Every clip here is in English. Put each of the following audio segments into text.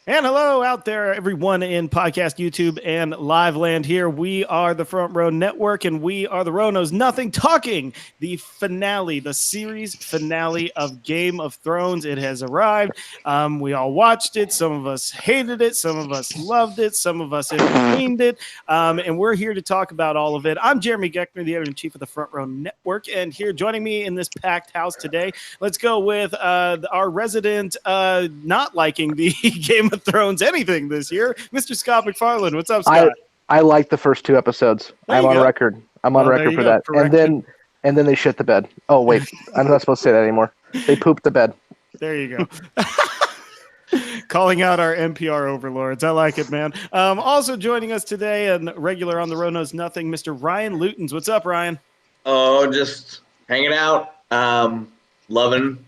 And hello out there, everyone in podcast, YouTube, and live land here. We are the Front Row Network, and we are the Row Knows Nothing talking the finale, the series finale of Game of Thrones. It has arrived. We all watched it. Some of us hated it. Some of us loved it. Some of us in-betweened it. And we're here to talk about all of it. I'm Jeremy Geckner, the editor-in-chief of the Front Row Network, and here joining me in this packed house today, let's go with our resident not liking the Game of Thrones anything this year, Mr. Scott McFarland. What's up, Scott? I like the first two episodes. I'm on record. I'm on record for that. Corrected. And then they shit the bed. Oh wait, I'm not supposed to say that anymore. They pooped the bed. There you go. Calling out our NPR overlords. I like it, man. Also joining us today and regular on the Row Knows Nothing, Mr. Ryan Lutens. What's up, Ryan? Oh, just hanging out. Loving.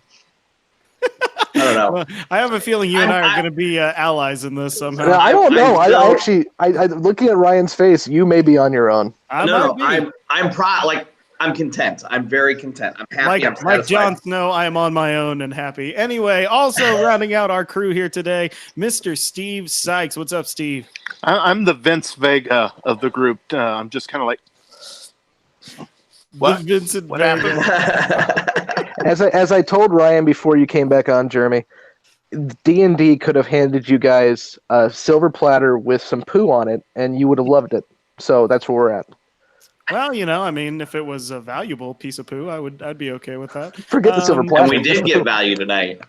I don't know. Well, I have a feeling you and I are going to be allies in this somehow. I don't know. I looking at Ryan's face, you may be on your own. I'm content. I'm very content. I'm happy. Like Jon Snow, I am on my own and happy. Anyway, also rounding out our crew here today, Mr. Steve Sykes. What's up, Steve? I'm the Vince Vega of the group. I'm just kind of like, what? What happened? As I told Ryan before you came back on, Jeremy, D&D could have handed you guys a silver platter with some poo on it, and you would have loved it. So that's where we're at. Well, I mean, if it was a valuable piece of poo, I'd be okay with that. Forget the silver platter. And we did get value tonight.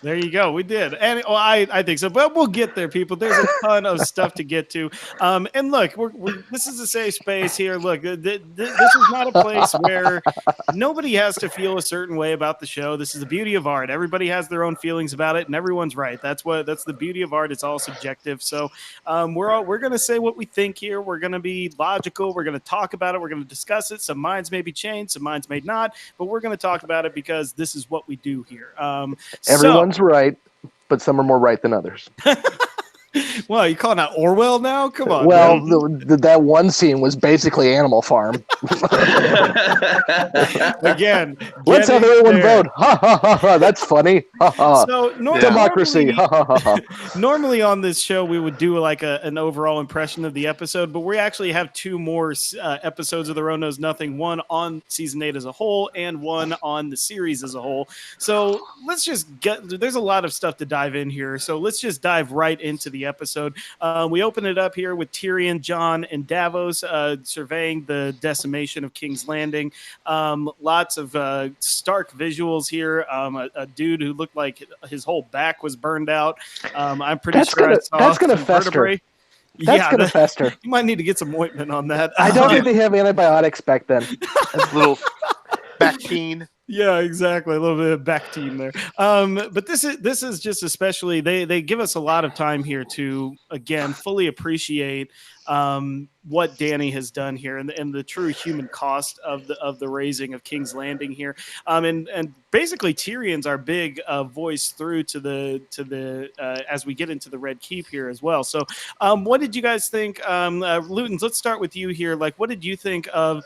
There you go. We did. And I think so. But we'll get there, people. There's a ton of stuff to get to. And look, this is a safe space here. Look, this is not a place where nobody has to feel a certain way about the show. This is the beauty of art. Everybody has their own feelings about it, and everyone's right. That's the beauty of art. It's all subjective. So we're going to say what we think here. We're going to be logical. We're going to talk about it. We're going to discuss it. Some minds may be changed, some minds may not, but we're going to talk about it because this is what we do here. Everyone's right, but some are more right than others. Well, you calling out Orwell now? Come on. Well, that one scene was basically Animal Farm. Again, let's have everyone vote. Ha ha ha ha. That's funny. Ha ha. So democracy. Ha ha ha ha. Normally on this show we would do like an overall impression of the episode, but we actually have two more episodes of The Row Knows Nothing. One on season 8 as a whole, and one on the series as a whole. So let's just there's a lot of stuff to dive in here. So let's just dive right into the episode. We open it up here with Tyrion, Jon, and Davos surveying the decimation of King's Landing. Lots of stark visuals here. A dude who looked like his whole back was burned out. I'm pretty sure that's gonna fester. That's gonna fester. You might need to get some ointment on that. I don't think they have antibiotics back then. A little Bactine. Yeah, exactly. A little bit of Bactine there. But this is just especially they give us a lot of time here to again fully appreciate what Dany has done here and the true human cost of the raising of King's Landing here. And basically Tyrion's our big voice through to the as we get into the Red Keep here as well. So what did you guys think? Lutens, let's start with you here. Like, what did you think of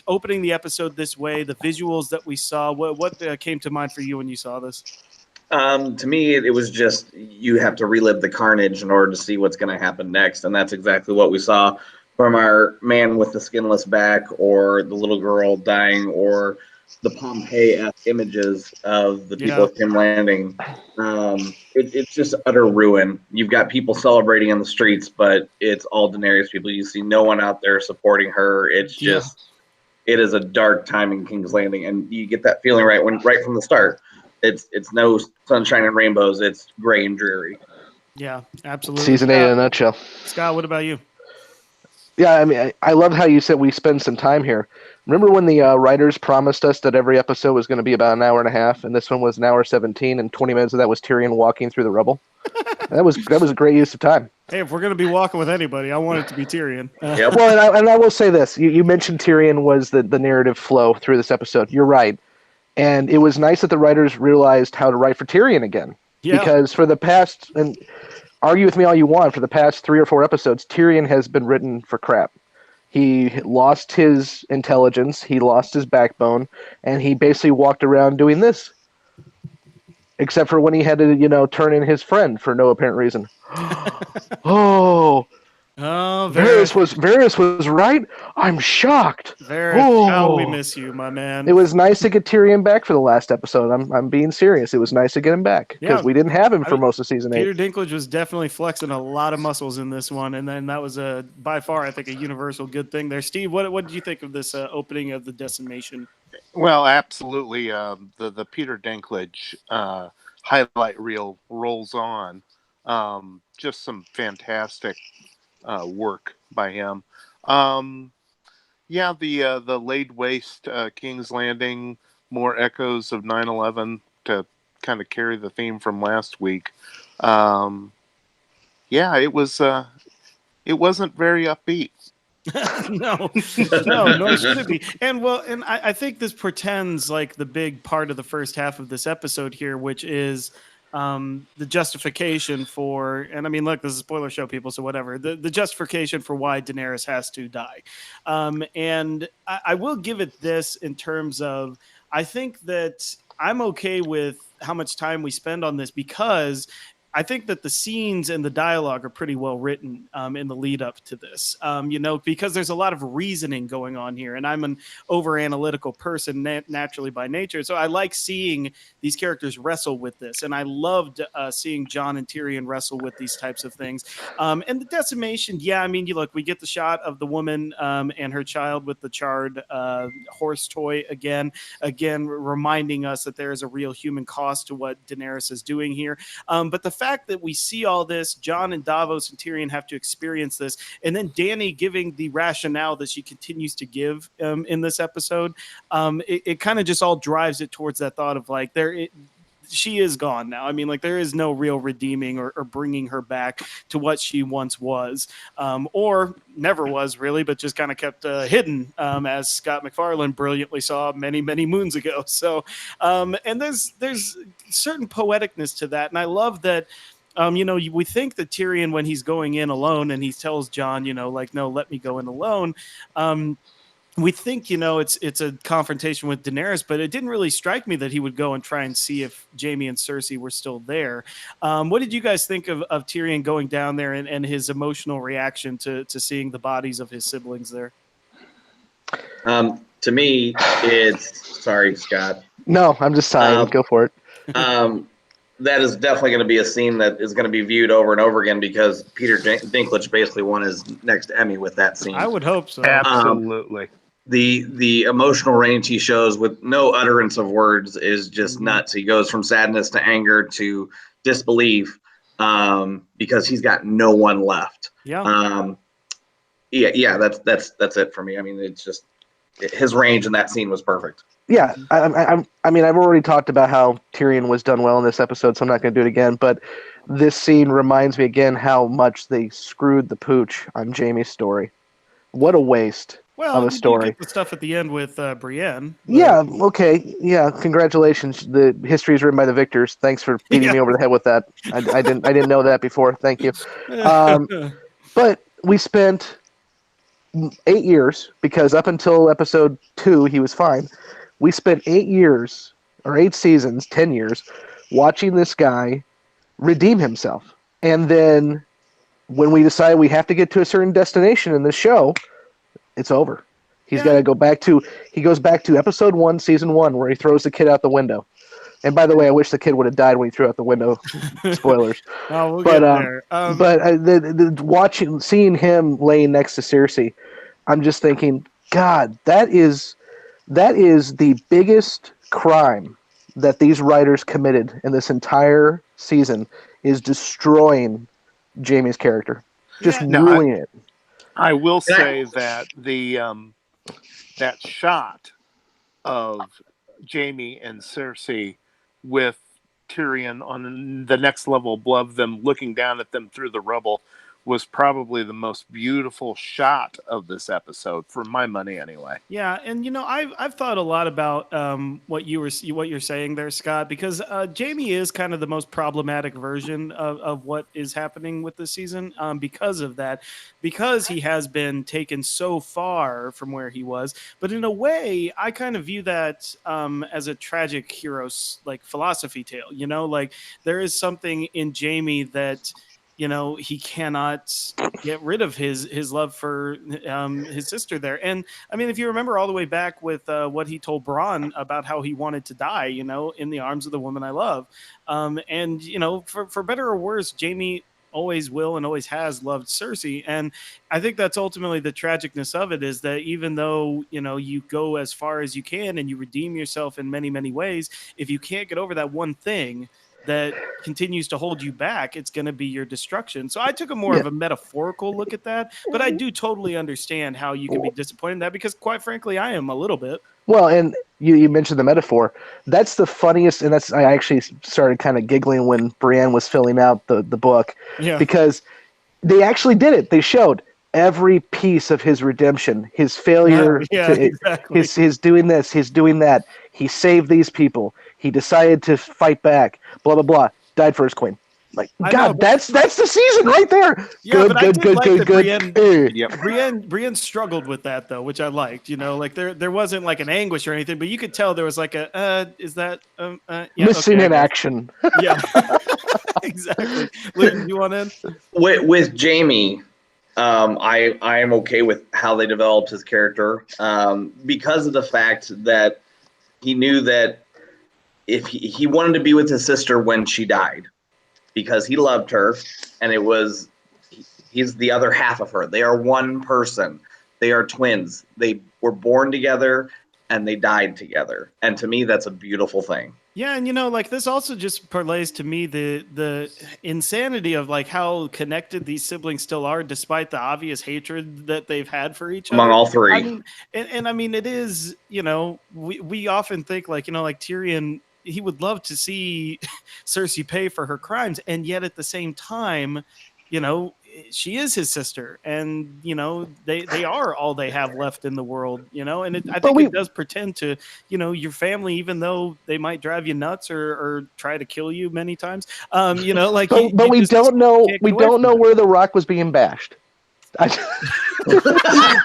opening the episode this way, the visuals that we saw? What came to mind for you when you saw this? To me, it was just you have to relive the carnage in order to see what's going to happen next. And that's exactly what we saw from our man with the skinless back, or the little girl dying, or the Pompeii-esque images of the people of King's Landing. It's just utter ruin. You've got people celebrating in the streets, but it's all Daenerys people. You see no one out there supporting her. It's just, it is a dark time in King's Landing. And you get that feeling right from the start. It's no sunshine and rainbows. It's gray and dreary. Yeah, absolutely. Season 8 in a nutshell. Scott, what about you? Yeah, I mean, I love how you said we spend some time here. Remember when the writers promised us that every episode was going to be about an hour and a half, and this one was an hour 17, and 20 minutes of that was Tyrion walking through the rubble? That was a great use of time. Hey, if we're going to be walking with anybody, I want it to be Tyrion. Yep. Well, and I will say this. You mentioned Tyrion was the narrative flow through this episode. You're right. And it was nice that the writers realized how to write for Tyrion again. Yeah. Because for the past, and argue with me all you want, for the past 3 or 4 episodes, Tyrion has been written for crap. He lost his intelligence, he lost his backbone, and he basically walked around doing this. except for when he had to, turn in his friend for no apparent reason. Oh, Varys was right. I'm shocked. Varys, how we miss you, my man. It was nice to get Tyrion back for the last episode. I'm being serious. It was nice to get him back because we didn't have him for most of season 8. Peter Dinklage was definitely flexing a lot of muscles in this one, and then that was by far, I think, a universal good thing there. Steve, what did you think of this opening of the Decimation? Well, absolutely. The Peter Dinklage highlight reel rolls on. Just some fantastic work by him. The laid waste King's Landing, more echoes of 9/11 to kind of carry the theme from last week. It wasn't very upbeat. No, nor should it be. And I think this pretends like the big part of the first half of this episode here, which is the justification for, and I mean, look, this is a spoiler show, people, so whatever, the justification for why Daenerys has to die. And I will give it this in terms of, I think that I'm okay with how much time we spend on this, because I think that the scenes and the dialogue are pretty well written in the lead up to this, because there's a lot of reasoning going on here. And I'm an over analytical person naturally by nature. So I like seeing these characters wrestle with this. And I loved seeing Jon and Tyrion wrestle with these types of things. And the decimation, we get the shot of the woman and her child with the charred horse toy again, reminding us that there is a real human cost to what Daenerys is doing here. But the fact that we see all this, Jon and Davos and Tyrion have to experience this, and then Dany giving the rationale that she continues to give in this episode, it kind of just all drives it towards that thought of like she is gone now. I mean, like, there is no real redeeming or bringing her back to what she once was, or never was really, but just kind of kept hidden, as Scott MacFarlane brilliantly saw many, many moons ago. So, and there's certain poeticness to that. And I love that, we think that Tyrion, when he's going in alone and he tells Jon, no, let me go in alone. We think, it's a confrontation with Daenerys, but it didn't really strike me that he would go and try and see if Jaime and Cersei were still there. What did you guys think of Tyrion going down there and his emotional reaction to seeing the bodies of his siblings there? To me, sorry, Scott. No, I'm just sighing. Go for it. That is definitely going to be a scene that is going to be viewed over and over again, because Peter Dinklage basically won his next Emmy with that scene. I would hope so. Absolutely. The emotional range he shows with no utterance of words is just nuts. He goes from sadness to anger to disbelief, because he's got no one left. Yeah. That's it for me. I mean, it's just his range in that scene was perfect. Yeah, I mean, I've already talked about how Tyrion was done well in this episode, so I'm not going to do it again. But this scene reminds me again how much they screwed the pooch on Jaime's story. What a waste of a story. You get the stuff at the end with Brienne. But... Yeah, okay. Yeah, congratulations. The history is written by the victors. Thanks for beating me over the head with that. I didn't know that before. Thank you. But we spent 8 years, because up until episode 2, he was fine. We spent 8 years, or 8 seasons, 10 years, watching this guy redeem himself. And then when we decide we have to get to a certain destination in this show, it's over. He's got to go back to, he goes back to episode 1, season 1, where he throws the kid out the window. And by the way, I wish the kid would have died when he threw out the window. Spoilers. We'll get there. Seeing him laying next to Cersei, I'm just thinking, God, that is the biggest crime that these writers committed in this entire season, is destroying Jaime's character. Just ruining it. I will say that that shot of Jaime and Cersei with Tyrion on the next level above them, looking down at them through the rubble, was probably the most beautiful shot of this episode, for my money anyway. Yeah, and I've thought a lot about what you're saying there, Scott, because Jamie is kind of the most problematic version of what is happening with this season because of that, because he has been taken so far from where he was. But in a way, I kind of view that as a tragic hero's like philosophy tale. Like there is something in Jamie that he cannot get rid of his love for his sister there. And I mean, if you remember all the way back with what he told Bronn about how he wanted to die, in the arms of the woman I love. And for better or worse, Jamie always will and always has loved Cersei. And I think that's ultimately the tragicness of it, is that even though, you go as far as you can and you redeem yourself in many, many ways, if you can't get over that one thing that continues to hold you back, it's going to be your destruction. So I took a more of a metaphorical look at that, but I do totally understand how you can be disappointed in that, because quite frankly, I am a little bit. Well, and you mentioned the metaphor. That's the funniest, and I actually started kind of giggling when Brienne was filling out the book, because they actually did it. They showed every piece of his redemption, his failure, exactly. his doing this, his doing that. He saved these people. He decided to fight back. Blah blah blah. Died for his queen. Like, God, that's the season right there. Yeah, but I did like good. Brienne struggled with that though, which I liked. Like there wasn't like an anguish or anything, but you could tell there was like is that missing in action? Yeah, exactly. Luton, you want in? With Jamie, I am okay with how they developed his character because of the fact that he knew that if he wanted to be with his sister when she died, because he loved her, and he's the other half of her. They are one person. They are twins. They were born together and they died together. And to me, that's a beautiful thing. Yeah, and like this also just parlays to me the insanity of like how connected these siblings still are, despite the obvious hatred that they've had for each among other. all three. I mean, and I mean, it is, we often think like, like Tyrion, he would love to see Cersei pay for her crimes, and yet at the same time, she is his sister, and they are all they have left in the world, and I think it does pretend to your family, even though they might drive you nuts or try to kill you many times, like but we don't know where the Rock was being bashed.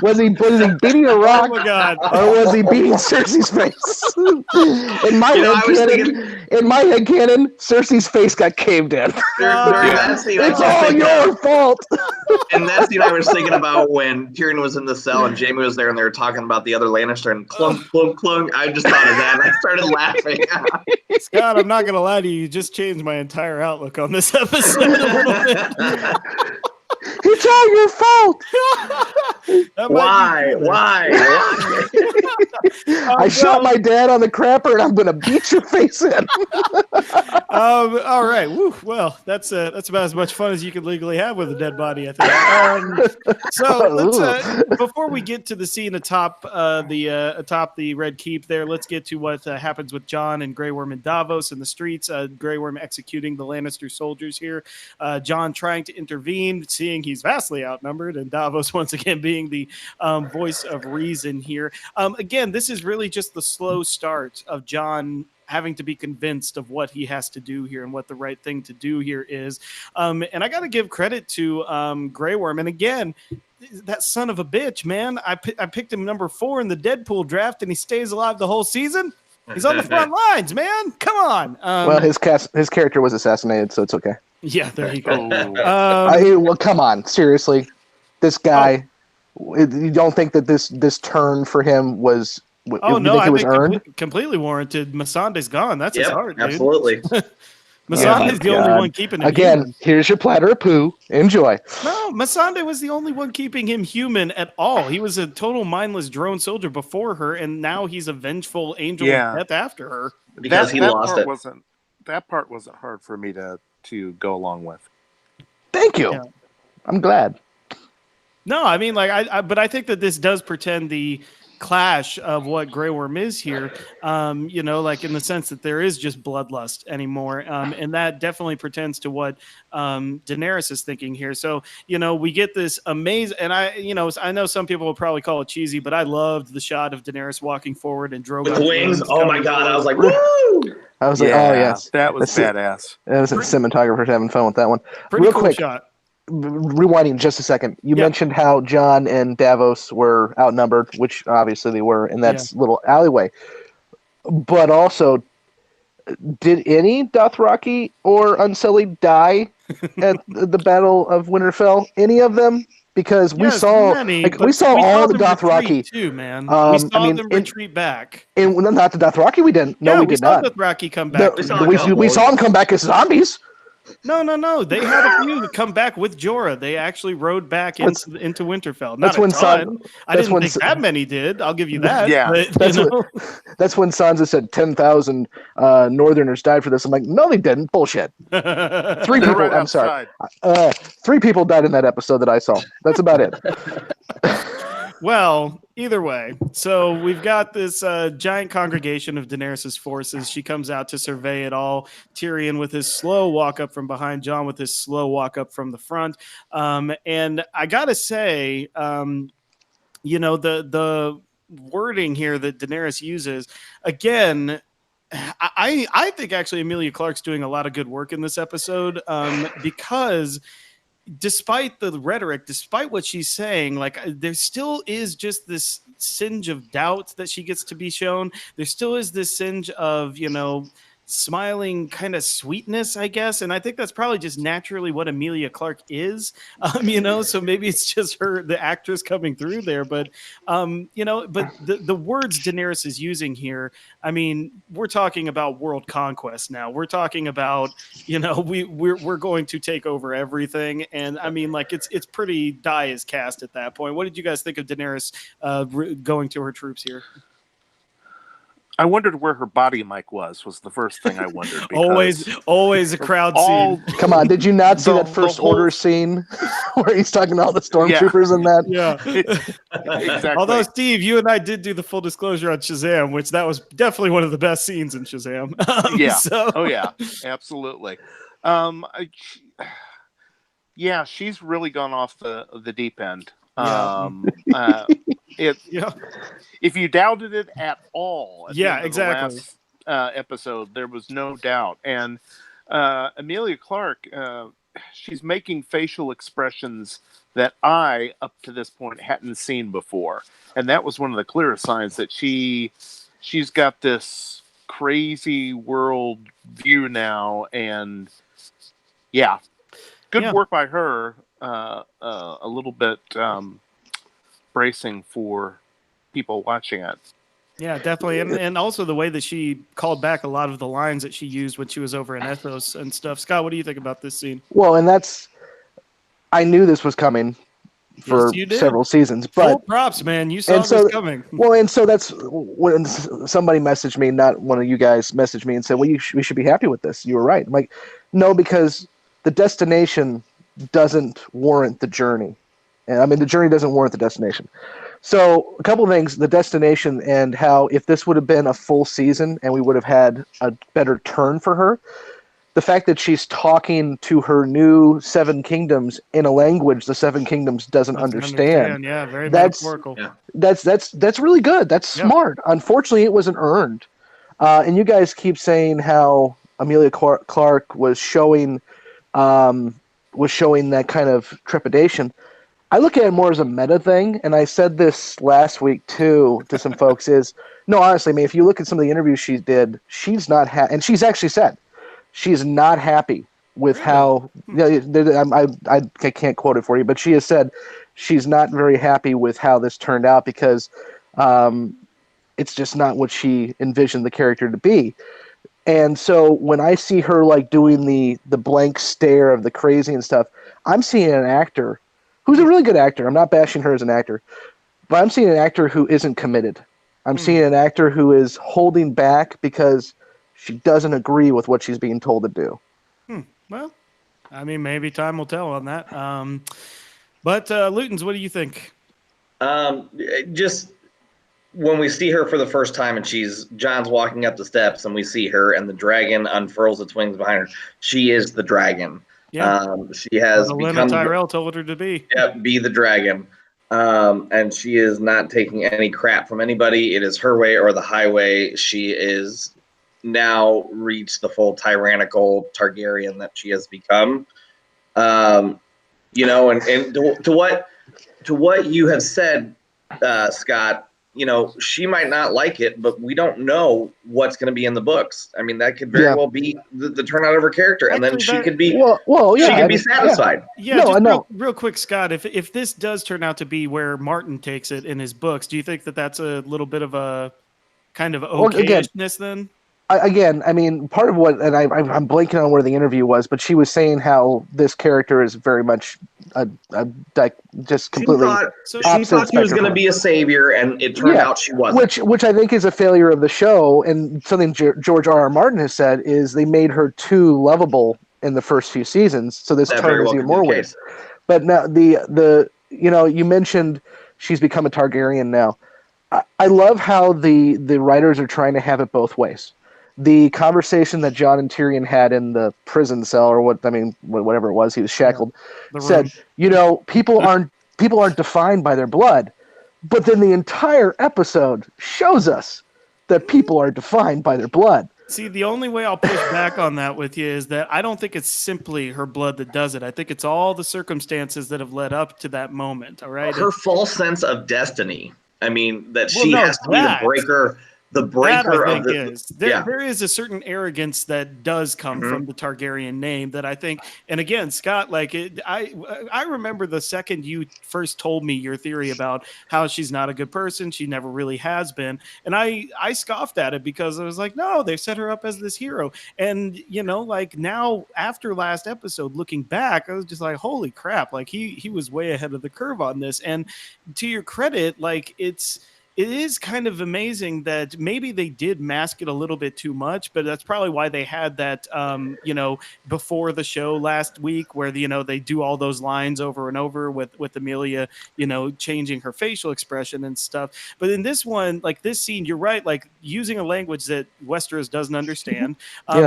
Was he beating a rock, oh my God, or was he beating Cersei's face? In my head canon, Cersei's face got caved in. It's all your fault. And that's the I was thinking about when Tyrion was in the cell and Jamie was there and they were talking about the other Lannister and clunk, clunk, clunk. I just thought of that and I started laughing. Scott, I'm not going to lie to you. You just changed my entire outlook on this episode a little bit. It's all your fault. Why? I shot my dad on the crapper, and I'm gonna beat your face in. All right. Woo. Well, that's about as much fun as you could legally have with a dead body, I think. So let's before we get to the scene atop the Red Keep there, let's get to what happens with Jon and Grey Worm and Davos in the streets. Grey Worm executing the Lannister soldiers here. Jon trying to intervene, seeing he's vastly outnumbered, and Davos once again being the voice of reason here. Again, this is really just the slow start of Jon having to be convinced of what he has to do here and what the right thing to do here is. And I got to give credit to Grey Worm. And again, that son of a bitch, man, I picked him number 4 in the Deadpool draft, and he stays alive the whole season. He's on the front lines, man. Come on. Well, his character was assassinated, so it's okay. Yeah, there you go. Well, come on, seriously, this guy. You don't think that this turn for him was? Oh no, I think it was earned. Completely warranted. Missandei's gone. That's his heart, dude. Absolutely. Missandei's the only one keeping him again. Human. Here's your platter of poo. Enjoy. No, Missandei was the only one keeping him human at all. He was a total mindless drone soldier before her, and now he's a vengeful angel of death after her. Because he lost it. That part wasn't hard for me to go along with. Thank you. Yeah. I'm glad. No, I mean, like, but I think that this does pretend the clash of what Grey Worm is here, like in the sense that there is just bloodlust anymore. And that definitely pertains to what Daenerys is thinking here. So, we get this amazing, and I know some people will probably call it cheesy, but I loved the shot of Daenerys walking forward and Drogon with the wings. Oh my God. forward. I was like, woo! I was like, oh yes, that was badass. It was a cinematographer having fun with that one. Pretty Real cool quick, shot. Rewinding just a second, you mentioned how Jon and Davos were outnumbered, which obviously they were, in that little alleyway. But also, did any Dothraki or Unsullied die at the Battle of Winterfell? Any of them? Because we saw all the Dothraki too, man. We saw them retreat back. And not the Dothraki, we didn't. No, we did not. We saw Dothraki come back. We saw them come back as zombies. No. They had a few that come back with Jorah. They actually rode back into Winterfell. Not a ton. I didn't think that many did. I'll give you that. Yeah, but, that's when Sansa said 10,000 Northerners died for this. I'm like, no, they didn't. Bullshit. 3 people. Right I'm sorry. 3 people died in that episode that I saw. That's about it. Well, either way, so we've got this giant congregation of Daenerys' forces. She comes out to survey it all. Tyrion with his slow walk up from behind, Jon with his slow walk up from the front. And I gotta say, the wording here that Daenerys uses, again, I think actually Emilia Clarke's doing a lot of good work in this episode, because despite the rhetoric, despite what she's saying, like there still is just this singe of doubt that she gets to be shown. There still is this singe of, smiling kind of sweetness, I guess. And I think that's probably just naturally what Emilia Clarke is, so maybe it's just the actress coming through there. But, but the words Daenerys is using here, I mean, we're talking about world conquest now. We're talking about, we're going to take over everything. And I mean, like it's pretty die is cast at that point. What did you guys think of Daenerys going to her troops here? I wondered where her body mic was the first thing I wondered. Always a crowd scene. Come on, did you not see that first order scene where he's talking to all the stormtroopers and that? Yeah, exactly. Although, Steve, you and I did do the full disclosure on Shazam, which that was definitely one of the best scenes in Shazam. Oh yeah, absolutely. She's really gone off the deep end. If you doubted it at all, at the end of the last episode, there was no doubt. And Emilia Clarke, she's making facial expressions that I, up to this point, hadn't seen before, and that was one of the clearest signs that she's got this crazy world view now. And good work by her. A little bit bracing for people watching it. Yeah, definitely. And also the way that she called back a lot of the lines that she used when she was over in Ethos and stuff. Scott, what do you think about this scene? Well, and I knew this was coming for several seasons. But full props, man. You saw this coming. Well, and so that's when somebody messaged me, not one of you guys messaged me and said, well, we should be happy with this. You were right. I'm like, no, because the destination doesn't warrant the journey. And I mean, the journey doesn't warrant the destination. So a couple of things, the destination and how if this would have been a full season and we would have had a better turn for her, the fact that she's talking to her new 7 kingdoms in a language the 7 kingdoms doesn't understand. Yeah, very metaphorical. That's really good. That's smart. Unfortunately, it wasn't earned. And you guys keep saying how Emilia Clarke was showing that kind of trepidation. I look at it more as a meta thing, and I said this last week too to some folks. Honestly, I mean, if you look at some of the interviews she did, she's not happy, and she's actually said she's not happy with how. I can't quote it for you, but she has said she's not very happy with how this turned out because it's just not what she envisioned the character to be. And so when I see her like doing the blank stare of the crazy and stuff, I'm seeing an actor who's a really good actor. I'm not bashing her as an actor, but I'm seeing an actor who isn't committed. I'm seeing an actor who is holding back because she doesn't agree with what she's being told to do. Well, I mean, maybe time will tell on that. But Lutens, what do you think? Just when we see her for the first time and John's walking up the steps and we see her and the dragon unfurls its wings behind her, she is the dragon. Yeah. She has become Tyrell told her to be. Yeah, be the dragon. And she is not taking any crap from anybody. It is her way or the highway. She is now reached the full tyrannical Targaryen that she has become. You know, and to what you have said, Scott, you know, she might not like it, but we don't know what's going to be in the books. I mean, that could very well be the turnout of her character, and then she could be she could be satisfied. Yeah, real quick, Scott. If this does turn out to be where Martin takes it in his books, do you think that that's a little bit of a kind of okayishness then? Again, I mean, part of what, and I'm blanking on where the interview was, but she was saying how this character is very much just completely. She thought she was going to be a savior, and it turned out she wasn't. Which I think is a failure of the show, and something George R.R. Martin has said is they made her too lovable in the first few seasons, so this turns even more weird. But now the you know, you mentioned she's become a Targaryen now. I love how the writers are trying to have it both ways. The conversation that Jon and Tyrion had in the prison cell, or whatever it was, he was shackled, said, you know, people aren't defined by their blood, but then the entire episode shows us that people are defined by their blood. See, the only way I'll push back on that with you is that I don't think it's simply her blood that does it. I think it's all the circumstances that have led up to that moment. All right, her false sense of destiny. I mean, that she has to be the breaker. The breaker of there is a certain arrogance that does come from the Targaryen name that I think, and again, Scott, like I remember the second you first told me your theory about how she's not a good person, she never really has been, and I scoffed at it because I was like, no, they set her up as this hero, and you know, like now after last episode, looking back, I was just like, holy crap, like he was way ahead of the curve on this, and to your credit, like it is kind of amazing that maybe they did mask it a little bit too much, but that's probably why they had that, you know, before the show last week where, you know, they do all those lines over and over with Emilia, you know, changing her facial expression and stuff. But in this one, like this scene, you're right, like using a language that Westeros doesn't understand,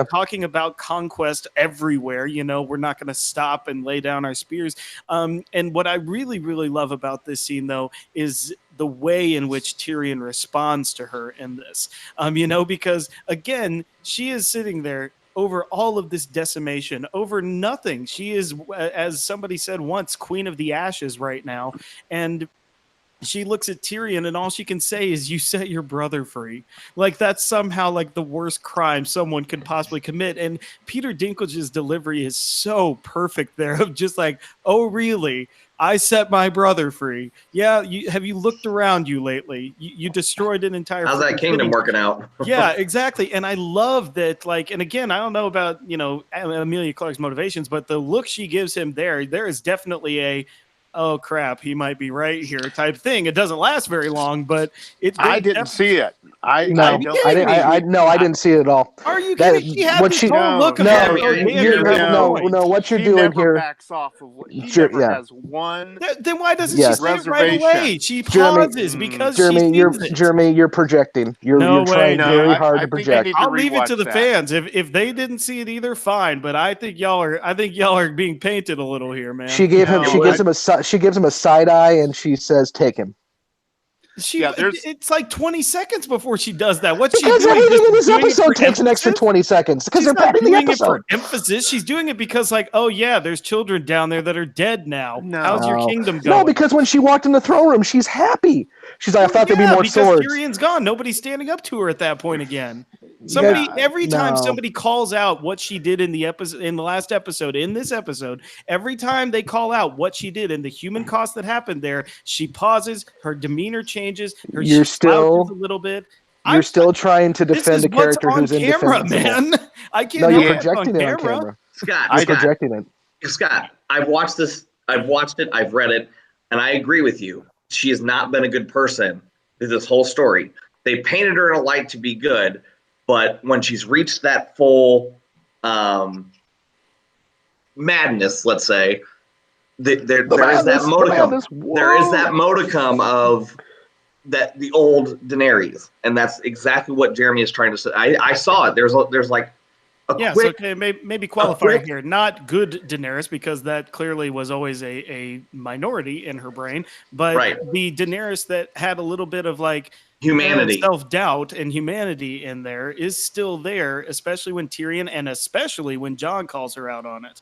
talking about conquest everywhere, you know, we're not going to stop and lay down our spears. And what I really, really love about this scene, though, is the way in which Tyrion responds to her in this, you know, because again, she is sitting there over all of this decimation over nothing. She is, as somebody said once, Queen of the Ashes right now. And she looks at Tyrion and all she can say is, you set your brother free. Like that's somehow like the worst crime someone could possibly commit. And Peter Dinklage's delivery is so perfect there of just like, oh, really? I set my brother free. Yeah, have you looked around you lately? You destroyed an entire. How's that kingdom working out? Yeah, exactly. And I love that. Like, and again, I don't know about Emilia Clarke's motivations, but the look she gives him there is definitely a, oh crap, he might be right here type thing. It doesn't last very long, but I didn't see it. I didn't see it at all. Are you kidding? She had this whole look of no. What you're doing here? Backs off of what he never has one. Then why doesn't she say it right away? She pauses because Jeremy, you're projecting. You're trying very hard to project. I'll leave it to the fans. If they didn't see it either, fine. But I think y'all are being painted a little here, man. She gives him a side eye and she says, "Take him." It's like 20 seconds before she does that. What's because she doing? Everything in this episode takes an extra 20 seconds because they're padding the episode. For emphasis, she's doing it because, like, oh yeah, there's children down there that are dead now. No. How's your kingdom going? No, because when she walked in the throne room, she's happy. She's like, I thought there'd be more swords. Tyrion's gone. Nobody's standing up to her at that point again. Every time somebody calls out what she did in the episode, in the last episode, in this episode, every time they call out what she did and the human cost that happened there, she pauses, her demeanor changes, she slouches a little bit. You're still trying to defend a character who's in camera, man. I can't. No, you're projecting it on camera. Scott, projecting it. Scott, I've watched this. I've watched it. I've read it, and I agree with you. She has not been a good person through this whole story. They painted her in a light to be good. But when she's reached that full madness, let's say, there is that modicum. There is that modicum of that the old Daenerys, and that's exactly what Jeremy is trying to say. I saw it. There's like a quick, so okay, maybe qualifying here, not good Daenerys, because that clearly was always a minority in her brain, but the Daenerys that had a little bit of like humanity, self-doubt and humanity in there is still there, especially when Tyrion and especially when Jon calls her out on it.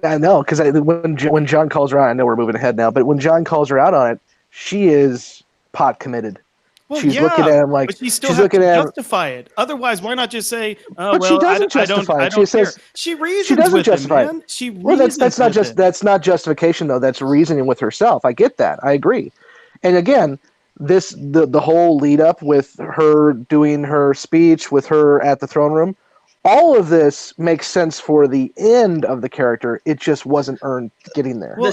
I know, because when Jon calls her out, I know we're moving ahead now, but when Jon calls her out on it, she is pot committed. Well, she's looking at him like, but she still has to justify it. Otherwise, why not just say, "Oh, well, she doesn't justify it. She says she reasons. She doesn't justify it. She that's not justification though. That's reasoning with herself. I get that. I agree. And again, the whole lead up with her doing her speech with her at the throne room, all of this makes sense for the end of the character. It just wasn't earned getting there. Well,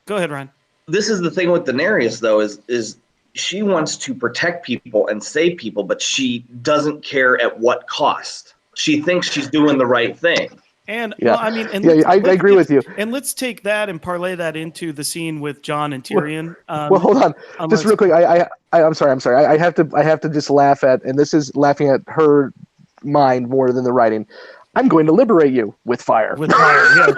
go ahead, Ryan. This is the thing with Daenerys, though, is she wants to protect people and save people, but she doesn't care at what cost. She thinks she's doing the right thing. And I agree with you. And let's take that and parlay that into the scene with Jon and Tyrion. Well, hold on, just real quick. I'm sorry. I have to just laugh at, and this is laughing at her mind more than the writing. I'm going to liberate you with fire. With fire, yeah.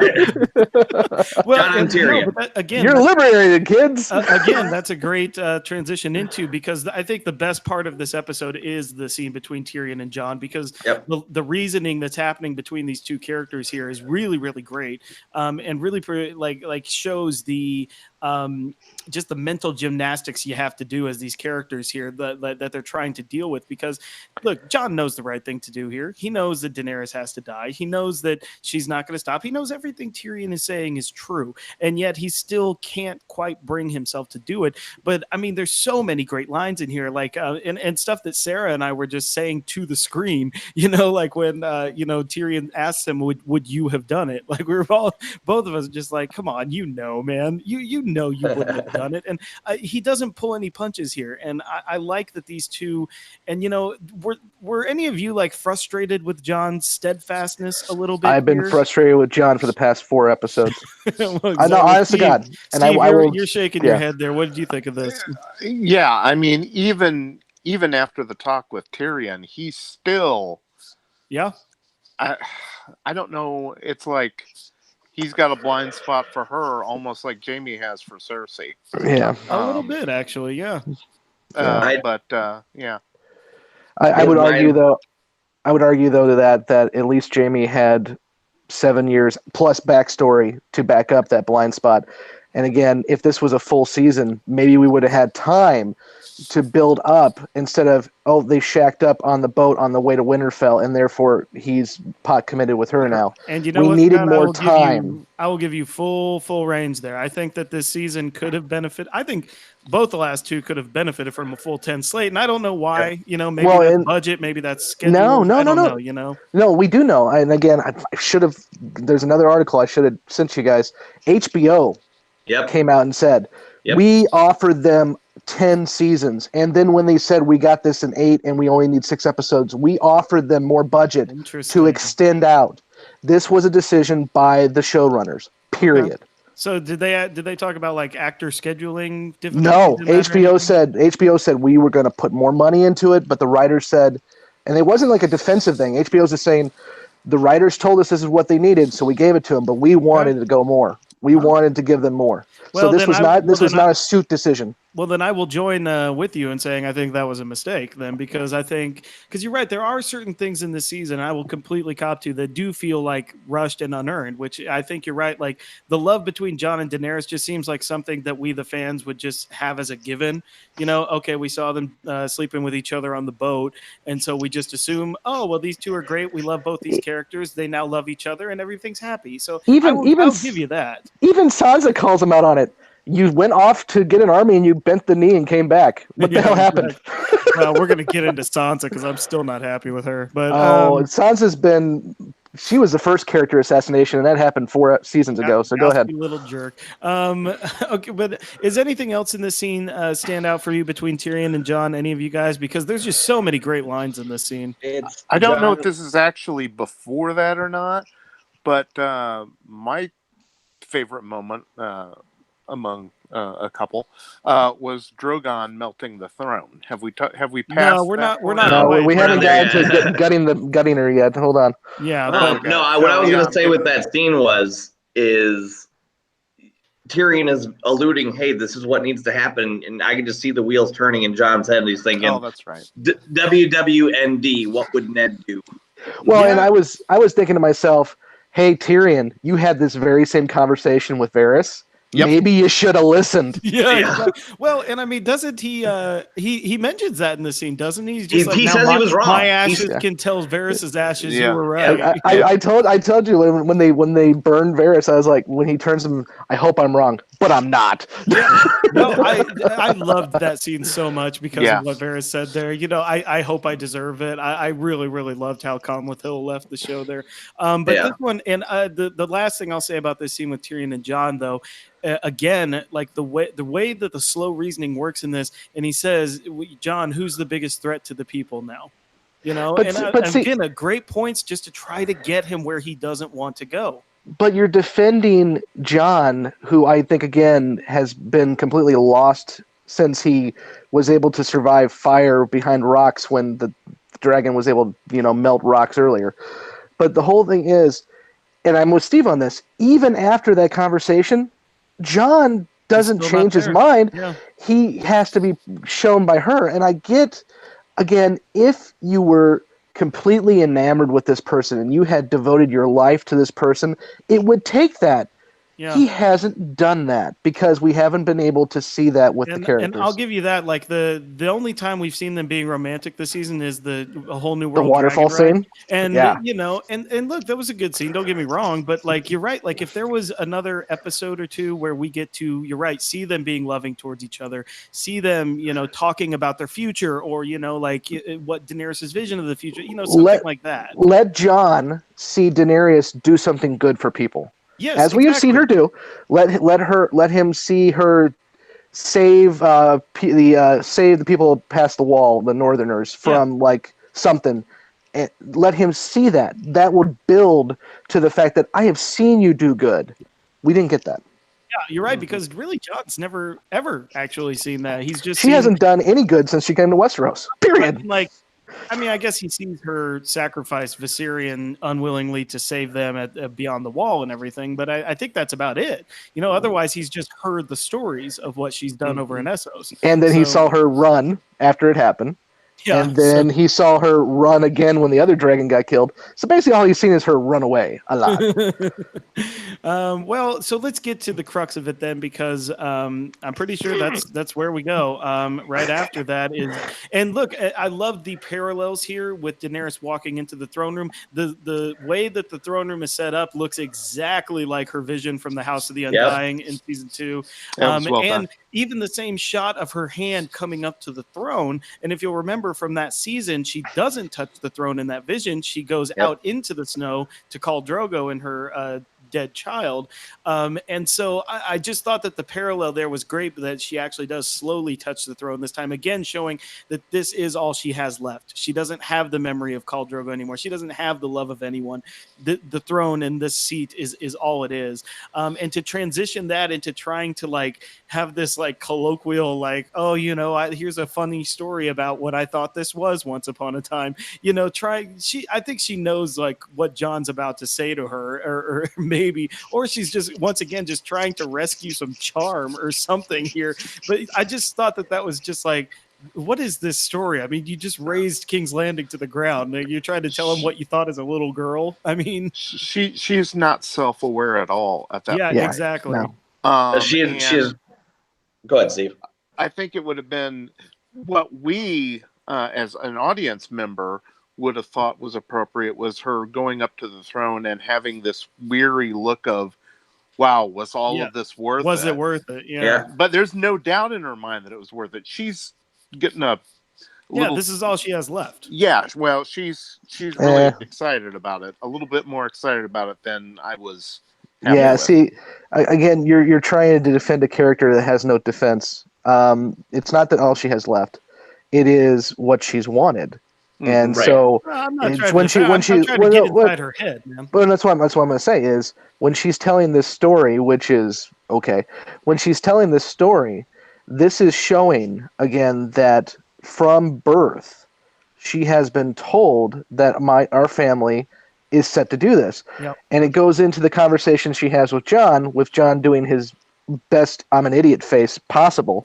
Well, Jon and Tyrion. Again, you're liberated, kids. Again, that's a great transition into, because I think the best part of this episode is the scene between Tyrion and Jon, because the reasoning that's happening between these two characters here is really, really great, and really like shows the just the mental gymnastics you have to do as these characters here that they're trying to deal with. Because look, Jon knows the right thing to do here. He knows that Daenerys has to die. He knows that she's not going to stop. He knows everything Tyrion is saying is true, and yet he still can't quite bring himself to do it. But I mean, there's so many great lines in here, like and stuff that Sarah and I were just saying to the screen, like when Tyrion asks him, would you have done it? Like, we were both of us just like, come on, man, you wouldn't have done it. And he doesn't pull any punches here, and I like that these two. And were any of you like frustrated with Jon's steadfastness a little bit? I've been frustrated with Jon for the past 4 episodes. Well, exactly. I know, honest to God. And Steve, you're shaking your head there. What did you think of this? Yeah, I mean, even after the talk with Tyrion, he's still. Yeah. I don't know. It's like he's got a blind spot for her, almost like Jamie has for Cersei. Yeah, a little bit actually. Yeah. Yeah. I would argue though. that at least Jamie had 7 years plus backstory to back up that blind spot. And again, if this was a full season, maybe we would have had time to build up instead of, they shacked up on the boat on the way to Winterfell, and therefore he's pot committed with her now. And we needed more time. I will give you full range there. I think that this season could have benefited. I think both the last two could have benefited from a full 10 slate, and I don't know why. Maybe that's budget, maybe that's schedule. No. No, we do know. And again, I should have. There's another article I should have sent you guys. HBO came out and said we offered them 10 seasons, and then when they said we got this in 8 and we only need 6 episodes, we offered them more budget to extend out. This was a decision by the showrunners, period. Okay. So did they talk about like actor scheduling difficulties? No, HBO said we were going to put more money into it, but the writers said, and it wasn't like a defensive thing. HBO's just saying the writers told us this is what they needed, so we gave it to them, but we wanted to go more. We wanted to give them more. Well, so this was not a suit decision. Well, then I will join with you in saying I think that was a mistake then, because you're right. There are certain things in this season I will completely cop to that do feel like rushed and unearned, which I think you're right. Like the love between Jon and Daenerys just seems like something that we, the fans, would just have as a given. Okay, we saw them sleeping with each other on the boat, and so we just assume, these two are great. We love both these characters. They now love each other, and everything's happy. So I'll give you that. Even Sansa calls him out on it. You went off to get an army and you bent the knee and came back. What the hell happened? Well, we're going to get into Sansa because I'm still not happy with her. But Sansa's she was the first character assassination, and that happened 4 seasons ago. So go ahead. You little jerk. Okay, but is anything else in this scene stand out for you between Tyrion and Jon? Any of you guys? Because there's just so many great lines in this scene. I don't know if this is actually before that or not, but my favorite moment among a couple, was Drogon melting the throne. Have we passed? No, we're not. No, we haven't gotten to gutting her yet. Hold on. Yeah. What I was going to say with that scene is Tyrion is alluding, hey, this is what needs to happen, and I can just see the wheels turning in John's head, and he's thinking, oh, that's right. WWND, what would Ned do? Well, and I was thinking to myself, hey, Tyrion, you had this very same conversation with Varys. Yep. Maybe you should have listened. Yeah. Well, and I mean, doesn't he? He mentions that in the scene, doesn't he? He's just he says he was wrong. My ashes can tell Varys' ashes. You were right. I told you when they burned Varys, I was like, when he turns him, I hope I'm wrong, but I'm not. Yeah. No, I loved that scene so much because of what Varys said there. You know, I hope I deserve it. I really, really loved how Conleth Hill left the show there. But this one, and the last thing I'll say about this scene with Tyrion and Jon, though. Again, like the way that the slow reasoning works in this, and he says, Jon, who's the biggest threat to the people now? You know, again, a great points just to try to get him where he doesn't want to go. But you're defending Jon, who I think, again, has been completely lost since he was able to survive fire behind rocks when the dragon was able to, melt rocks earlier. But the whole thing is, and I'm with Steve on this, even after that conversation, Jon doesn't change his mind. Yeah. He has to be shown by her. And I get, again, if you were completely enamored with this person and you had devoted your life to this person, it would take that. Yeah. He hasn't done that because we haven't been able to see that with the characters. And I'll give you that. Like the only time we've seen them being romantic this season is a whole new world. The waterfall scene. And and look, that was a good scene. Don't get me wrong, but like you're right. Like if there was another episode or two where we get to, you're right, see them being loving towards each other, see them, talking about their future, or like what Daenerys' vision of the future, something like that. Let Jon see Daenerys do something good for people. Yes, as we have seen her do, let him see her save save the people past the wall, the Northerners, from something. And let him see that. That would build to the fact that I have seen you do good. We didn't get that. Yeah, you're right, because really Jon's never ever actually seen that. He's just hasn't done any good since she came to Westeros. Period. I guess he sees her sacrifice Viserion unwillingly to save them at Beyond the Wall and everything, but I think that's about it. Otherwise he's just heard the stories of what she's done over in Essos. And then he saw her run after it happened. Yeah, and then he saw her run again when the other dragon got killed. So basically all he's seen is her run away a lot. Well, so let's get to the crux of it then, because I'm pretty sure that's where we go. Right after that is, and look, I love the parallels here with Daenerys walking into the throne room. The way that the throne room is set up looks exactly like her vision from the House of the Undying in season 2. And even the same shot of her hand coming up to the throne. And if you'll remember from that season, she doesn't touch the throne in that vision. She goes out into the snow to call Drogo and her dead child. And so I just thought that the parallel there was great, that she actually does slowly touch the throne this time, again showing that this is all she has left. She doesn't have the memory of Khal Drogo anymore. She doesn't have the love of anyone. The throne and this seat is all it is. And to transition that into trying to have this colloquial here's a funny story about what I thought this was once upon a time. I think she knows what Jon's about to say to her, or maybe, or she's just once again just trying to rescue some charm or something here. But I just thought that was just what is this story? I mean, you just raised King's Landing to the ground. You're trying to tell him what you thought as a little girl. I mean, she's not self-aware at all at that point. Yeah, exactly. No. She is. Go ahead, Steve. I think it would have been what we, as an audience member, would have thought was appropriate was her going up to the throne and having this weary look of, wow, was all of this worth it? Was it worth it? Yeah. But there's no doubt in her mind that it was worth it. She's getting this is all she has left. Yeah, well, she's really excited about it. A little bit more excited about it than I was. See, again, you're trying to defend a character that has no defense. It's not that all she has left. It is what she's wanted. And right. so I'm not trying when to get inside her head, man. But that's what I'm going to say is when she's telling this story, which is okay, when she's telling this story, this is showing again that from birth, she has been told that our family is set to do this. Yep. And it goes into the conversation she has with John doing his best I'm an idiot face possible.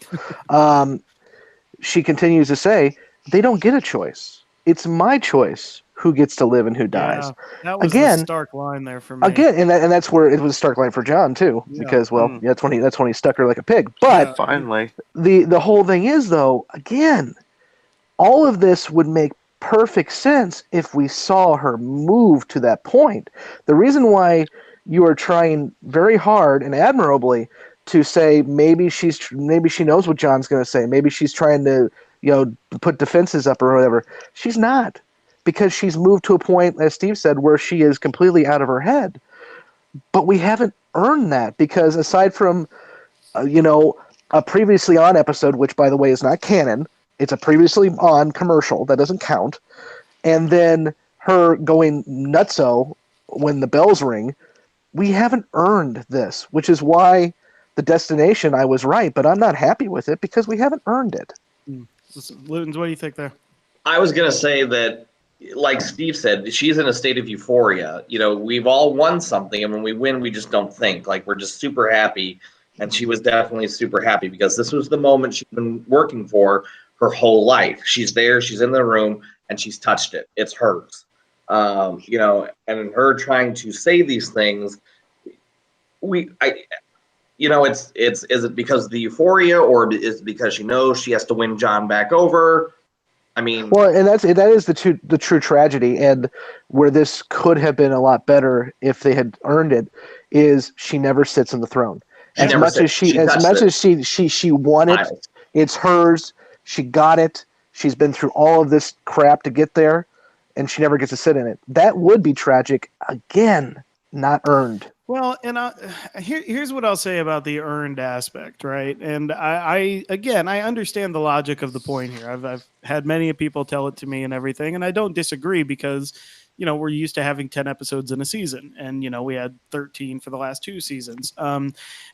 She continues to say, they don't get a choice. It's my choice who gets to live and who dies. Yeah, that was the stark line there for me. Again, and that's where it was a stark line for John too, because that's when he stuck her like a pig. But finally, the whole thing is though, again, all of this would make perfect sense if we saw her move to that point. The reason why you are trying very hard and admirably to say maybe she knows what John's going to say, maybe she's trying to put defenses up or whatever. She's not, because she's moved to a point, as Steve said, where she is completely out of her head. But we haven't earned that, because aside from a previously on episode, which by the way is not canon, it's a previously on commercial that doesn't count, and then her going nutso when the bells ring, we haven't earned this, which is why the destination, I was right, but I'm not happy with it because we haven't earned it. Lutens, what do you think there? I was going to say that, like Steve said, she's in a state of euphoria. We've all won something, and when we win, we just don't think. Like, we're just super happy, and she was definitely super happy because this was the moment she'd been working for her whole life. She's there, she's in the room, and she's touched it. It's hers. And in her trying to say these things, is it because of the euphoria, or is it because she knows she has to win John back over? I mean, well, and that is the true tragedy, and where this could have been a lot better if they had earned it, is she never sits on the throne. As much as she won it, it's hers. She got it. She's been through all of this crap to get there, and she never gets to sit in it. That would be tragic. Again, not earned. Well, and here's what I'll say about the earned aspect, right? And I understand the logic of the point here. I've had many people tell it to me and everything, and I don't disagree because, we're used to having 10 episodes in a season, and, we had 13 for the last 2 seasons.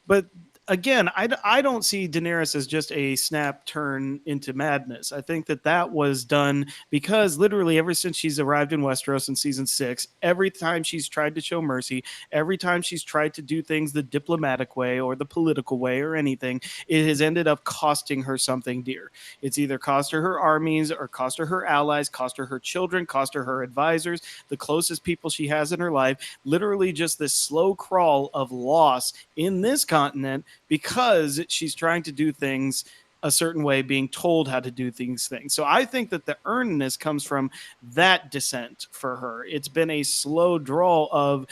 But again, I don't see Daenerys as just a snap turn into madness. I think that was done because literally ever since she's arrived in Westeros in season 6, every time she's tried to show mercy, every time she's tried to do things the diplomatic way or the political way or anything, it has ended up costing her something dear. It's either cost her armies or cost her allies, cost her children, cost her advisors, the closest people she has in her life, literally just this slow crawl of loss in this continent because she's trying to do things a certain way, being told how to do things. So I think that the earnedness comes from that descent for her. It's been a slow draw of,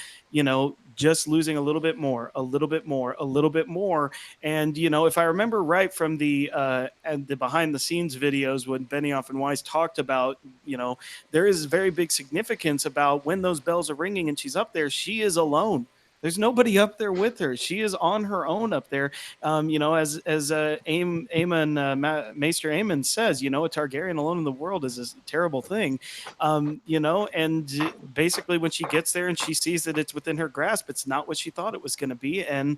just losing a little bit more. And, if I remember right from the behind the scenes videos when Benioff and Weiss talked about, there is very big significance about when those bells are ringing and she's up there, she is alone. There's nobody up there with her. She is on her own up there. As Maester Aemon says, a Targaryen alone in the world is a terrible thing. And basically when she gets there and she sees that it's within her grasp, it's not what she thought it was going to be. And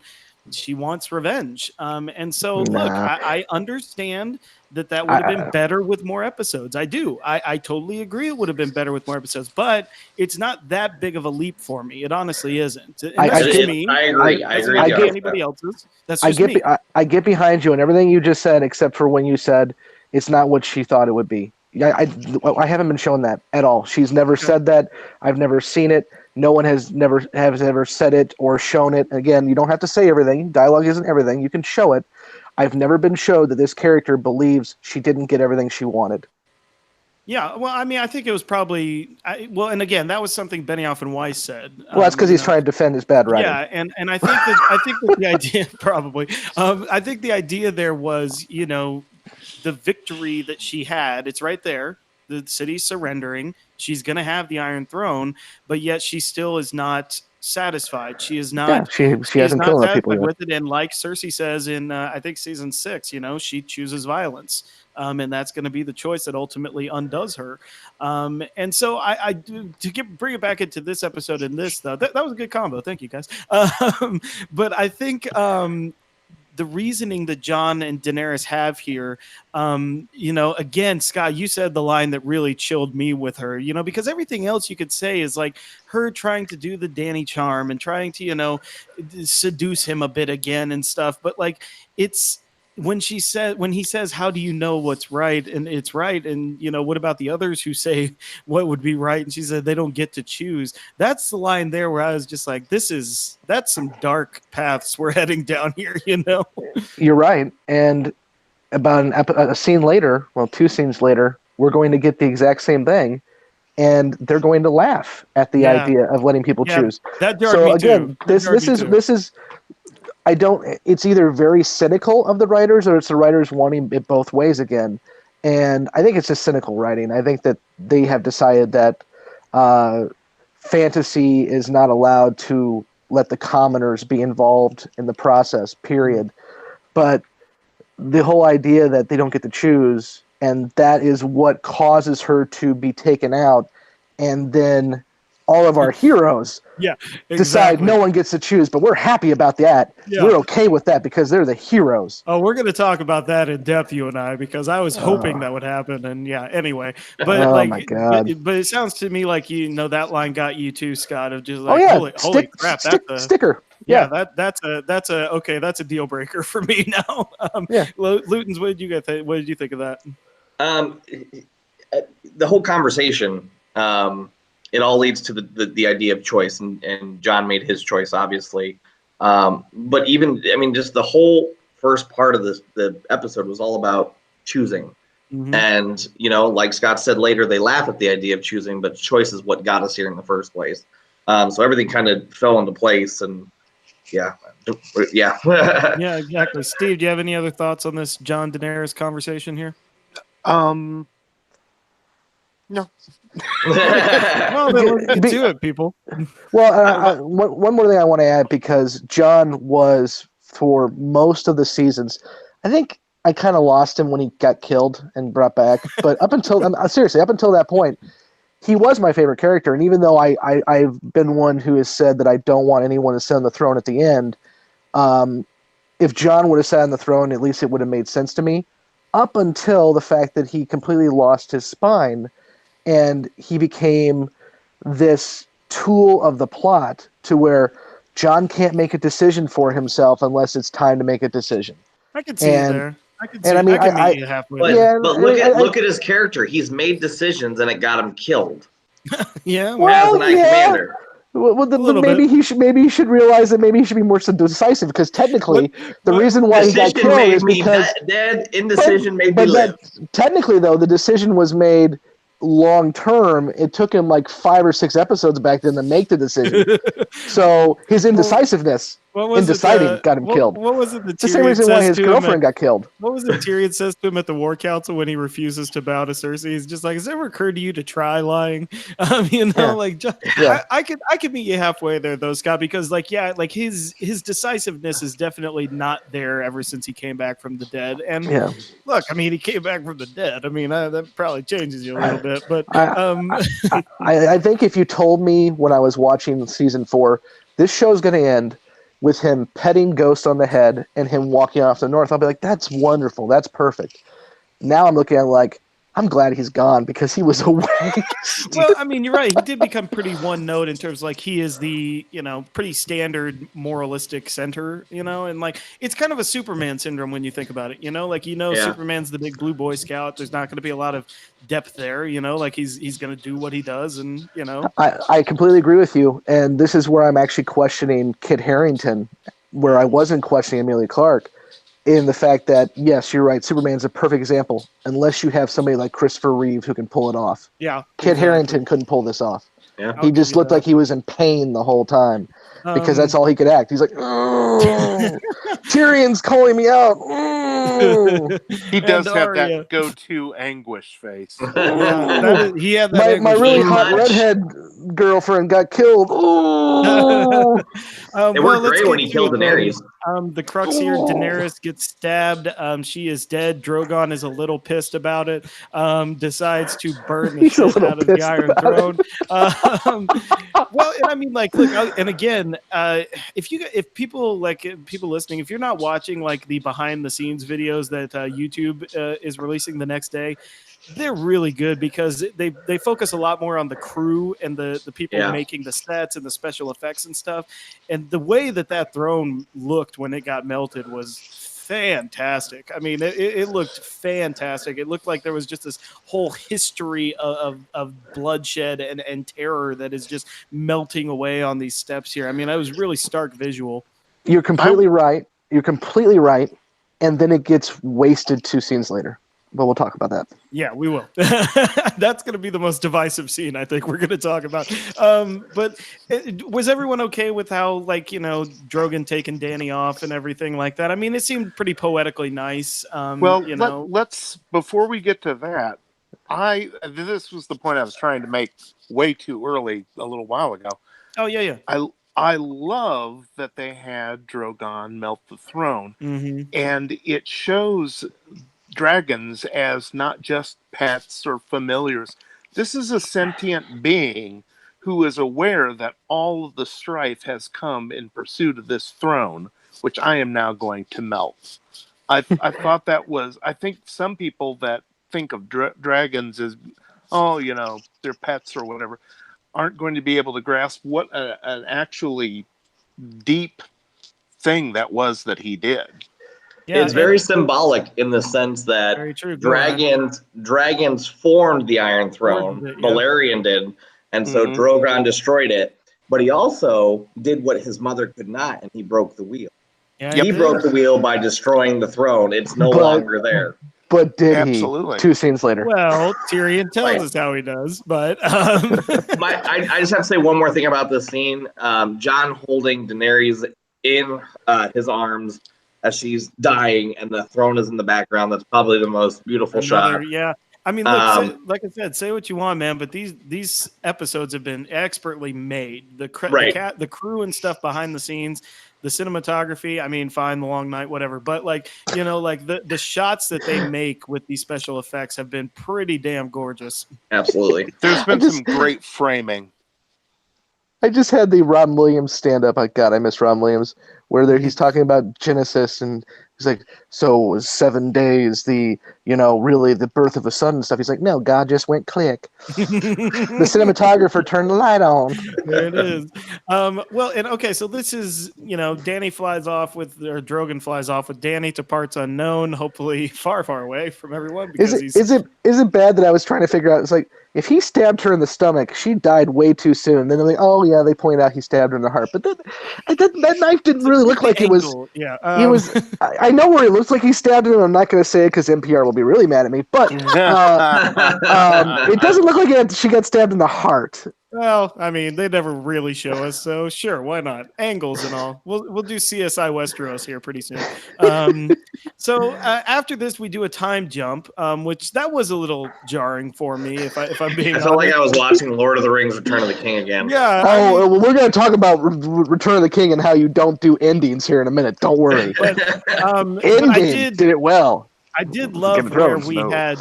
she wants revenge. And so, look, I understand that would have been better with more episodes. I do. I totally agree it would have been better with more episodes, but it's not that big of a leap for me. It honestly isn't. And that's just me. I agree. I agree. I get anybody else's. That's just me. I get behind you and everything you just said, except for when you said it's not what she thought it would be. I haven't been shown that at all. She's never said that. I've never seen it. No one has ever said it or shown it. Again, you don't have to say everything. Dialogue isn't everything. You can show it. I've never been showed that this character believes she didn't get everything she wanted. Yeah, well, I mean, I think it was probably and again, that was something Benioff and Weiss said. Well, that's because he's trying to defend his bad writing. Yeah, and I think that the idea probably. I think the idea there was, the victory that she had. It's right there. The city's surrendering. She's going to have the Iron Throne, but yet she still is not satisfied. She is not. Yeah, she hasn't killed enough people yet. With it, and like Cersei says in I think season 6, she chooses violence, and that's going to be the choice that ultimately undoes her. And so I do bring it back into this episode and this though. That was a good combo. Thank you guys. But I think the reasoning that Jon and Daenerys have here, again, Scott, you said the line that really chilled me with her, because everything else you could say is like her trying to do the Dany charm and trying to, seduce him a bit again and stuff. But like, it's when he says, how do you know what's right? And it's right. And, what about the others who say what would be right? And she said, they don't get to choose. That's the line there where I was just like, that's some dark paths we're heading down here, You're right. And about a scene later, well, 2 scenes later, we're going to get the exact same thing. And they're going to laugh at the idea of letting people choose. That jarred me again, too. This is it's either very cynical of the writers or it's the writers wanting it both ways again. And I think it's just cynical writing. I think that they have decided that fantasy is not allowed to let the commoners be involved in the process, period. But the whole idea that they don't get to choose, and that is what causes her to be taken out, and then all of our heroes decide no one gets to choose, but we're happy about that. Yeah. We're okay with that because they're the heroes. Oh, we're going to talk about that in depth, you and I, because I was hoping that would happen. And anyway, but my God. But it sounds to me like, that line got you too, Scott, of just like, holy crap. That's a sticker. Yeah. That's a deal breaker for me now. Lutens, what did you think of that? The whole conversation, it all leads to the idea of choice, and Jon made his choice, obviously. But just the whole first part of the episode was all about choosing. Mm-hmm. And, like Scott said later, they laugh at the idea of choosing, but choice is what got us here in the first place. So everything kind of fell into place, and yeah. Yeah, exactly. Steve, do you have any other thoughts on this Jon Daenerys conversation here? No. Well, then let's get to it, people. Well, one more thing I want to add, because Jon was, for most of the seasons, I think I kind of lost him when he got killed and brought back. But up until that point, he was my favorite character. And even though I've been one who has said that I don't want anyone to sit on the throne at the end, if Jon would have sat on the throne, at least it would have made sense to me. Up until the fact that he completely lost his spine, and he became this tool of the plot to where Jon can't make a decision for himself unless it's time to make a decision. I can see it there. I can meet you halfway. But look at his character. He's made decisions, and it got him killed. Yeah, as an commander. Well, maybe he should realize that maybe he should be more decisive, because technically the reason why he got killed is because indecision made me live. Technically, though, the decision was made long term. It took him like 5 or 6 episodes back then to make the decision. So his indecisiveness in deciding got him killed. What was it? It's the same reason why his girlfriend got killed. What was it Tyrion says to him at the War Council when he refuses to bow to Cersei? He's just like, has it ever occurred to you to try lying? I could meet you halfway there though, Scott, because his decisiveness is definitely not there ever since he came back from the dead. And look, he came back from the dead. That probably changes you a little bit, but I think if you told me when I was watching season 4, this show's going to end with him petting Ghost on the head and him walking off to the north, I'll be like, that's wonderful. That's perfect. Now I'm looking at it like, I'm glad he's gone because he was a waste. Well, you're right. He did become pretty one note in terms of he is the, pretty standard moralistic center, and it's kind of a Superman syndrome when you think about it, Superman's the big blue Boy Scout. There's not going to be a lot of depth there, he's going to do what he does. And, I completely agree with you. And this is where I'm actually questioning Kit Harington, where I wasn't questioning Emilia Clarke. In the fact that, yes, you're right, Superman's a perfect example, unless you have somebody like Christopher Reeve who can pull it off. Yeah. Kit Harington couldn't pull this off. Yeah. He just looked like he was in pain the whole time because that's all he could act. He's like, Tyrion's calling me out. He does have that go-to anguish face. He had that my really hot redhead girlfriend got killed. Oh, it worked great when he killed Daenerys. The crux here, Daenerys gets stabbed. She is dead. Drogon is a little pissed about it. Decides to burn the shit out of the Iron Throne. Well, and I mean, like, look, and again, if people listening, if you're not watching like the behind the scenes videos that YouTube is releasing the next day, they're really good because they focus a lot more on the crew and the people making the sets and the special effects and stuff. And the way that throne looked when it got melted was fantastic. I mean, it looked fantastic. It looked like there was just this whole history of bloodshed and terror that is just melting away on these steps here. I mean, it was really stark visual. You're completely right. You're completely right. And then it gets wasted 2 scenes later. But we'll talk about that. Yeah, we will. That's going to be the most divisive scene I think we're going to talk about. But was everyone okay with how, like, Drogon taking Dany off and everything like that? I mean, it seemed pretty poetically nice. Let's before we get to that, this was the point I was trying to make way too early a little while ago. Oh yeah. I love that they had Drogon melt the throne, and it shows dragons as not just pets or familiars. This is a sentient being who is aware that all of the strife has come in pursuit of this throne, which I am now going to melt. I thought that was, I think some people that think of dragons as, they're pets or whatever, aren't going to be able to grasp what an actually deep thing that was that he did. Yeah, it's very symbolic in the sense that dragons formed the Iron Throne. Valerian did, and so Drogon destroyed it. But he also did what his mother could not, and he broke the wheel. Yeah, he broke the wheel by destroying the throne. It's no longer there. But did he? 2 scenes later. Well, Tyrion tells us how he does, but I just have to say one more thing about this scene. Jon holding Daenerys in his arms as she's dying, and the throne is in the background. That's probably the most beautiful shot. Yeah. I mean, look, like I said, say what you want, man, but these episodes have been expertly made. The crew and stuff behind the scenes, the cinematography, I mean, fine, The Long Night, whatever. But, like, the shots that they make with these special effects have been pretty damn gorgeous. Absolutely. There's been some great framing. I just had the Robin Williams stand-up. God, I miss Robin Williams. Where he's talking about Genesis, and he's like, so it was 7 days, really the birth of the sun and stuff. He's like, no, God just went click. The cinematographer turned the light on. There it is. Well, and okay, so this is, Drogon flies off with Dany to parts unknown, hopefully far, far away from everyone. Because is it bad that I was trying to figure out, it's like, if he stabbed her in the stomach, she died way too soon. Then they're like, oh yeah, they point out he stabbed her in the heart, but that knife didn't really look like it was. Yeah, it was. I know where it looks like he stabbed her, and I'm not going to say it because NPR will be really mad at me. But it doesn't look like she got stabbed in the heart. Well, I mean, they never really show us, so sure, why not? Angles and all. We'll do CSI Westeros here pretty soon. So after this, we do a time jump, which that was a little jarring for me. If I'm being, I felt like I was watching Lord of the Rings: Return of the King again. Yeah. Well, we're going to talk about Return of the King and how you don't do endings here in a minute. Don't worry. But, did it well. I did love where we had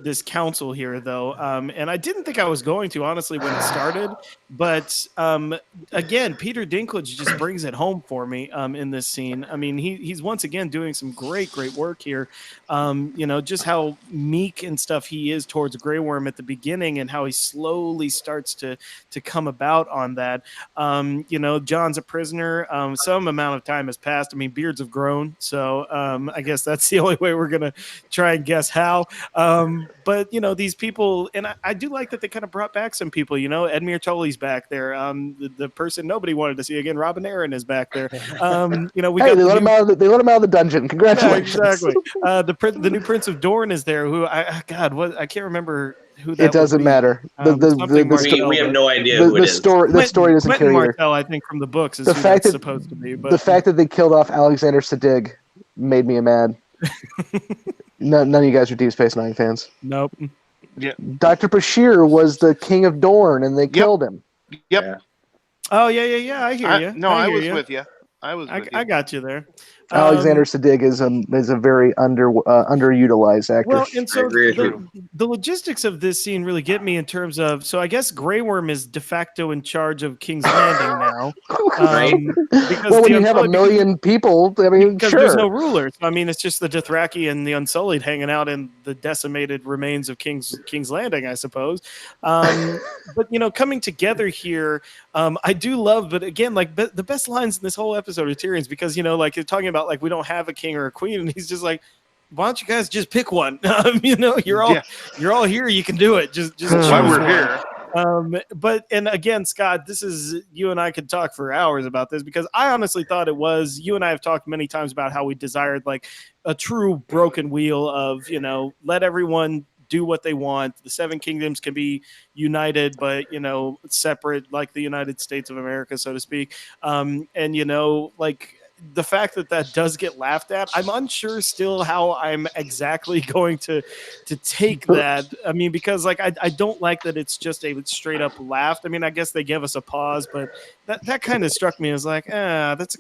this council here, though, and I didn't think I was going to, honestly, when it started. But again, Peter Dinklage just brings it home for me in this scene. I mean, he's once again doing some great work here. Just how meek and stuff he is towards Grey Worm at the beginning, and how he slowly starts to come about on that. Jon's a prisoner. Some amount of time has passed. I mean, beards have grown, so I guess that's the only way we're gonna try and guess how. But these people, and I do like that they kind of brought back some people. Edmure Tully's back there. The person nobody wanted to see again, Robin Arryn, is back there. They let him out of the dungeon. Congratulations. Yeah, exactly. The new Prince of Dorne is there. Who I can't remember who that. It doesn't matter. We have no idea who it is. The story doesn't care. Martell, I think, from the books is supposed to be. But the fact that they killed off Alexander Siddig made me mad. None of you guys are Deep Space Nine fans. Nope. Dr. Bashir was the king of Dorne, and they killed him. Yep. Yeah. Oh yeah. I hear you. I was with you. I got you there. Alexander Siddig is a very underutilized actor. Well, and so the logistics of this scene really get me in terms of, so I guess Grey Worm is de facto in charge of King's Landing now. Because when you have a million people, I mean, because there's no rulers. I mean, it's just the Dothraki and the Unsullied hanging out in the decimated remains of King's Landing, I suppose. But coming together here, I do love. But again, like the best lines in this whole episode of Tyrion's, because like you're talking about, like we don't have a king or a queen, and he's just like, why don't you guys just pick one? You're all here. You can do it. Just why we're here. But again, Scott, this is, you and I could talk for hours about this, because I honestly thought it was, you and I have talked many times about how we desired like a true broken wheel of, let everyone do what they want. The Seven Kingdoms can be united, but separate, like the United States of America, so to speak. And like the fact that does get laughed at, I'm unsure still how I'm exactly going to take that. I mean, because like I don't like that it's just a straight up laugh. I mean, I guess they give us a pause, but that kind of struck me as like,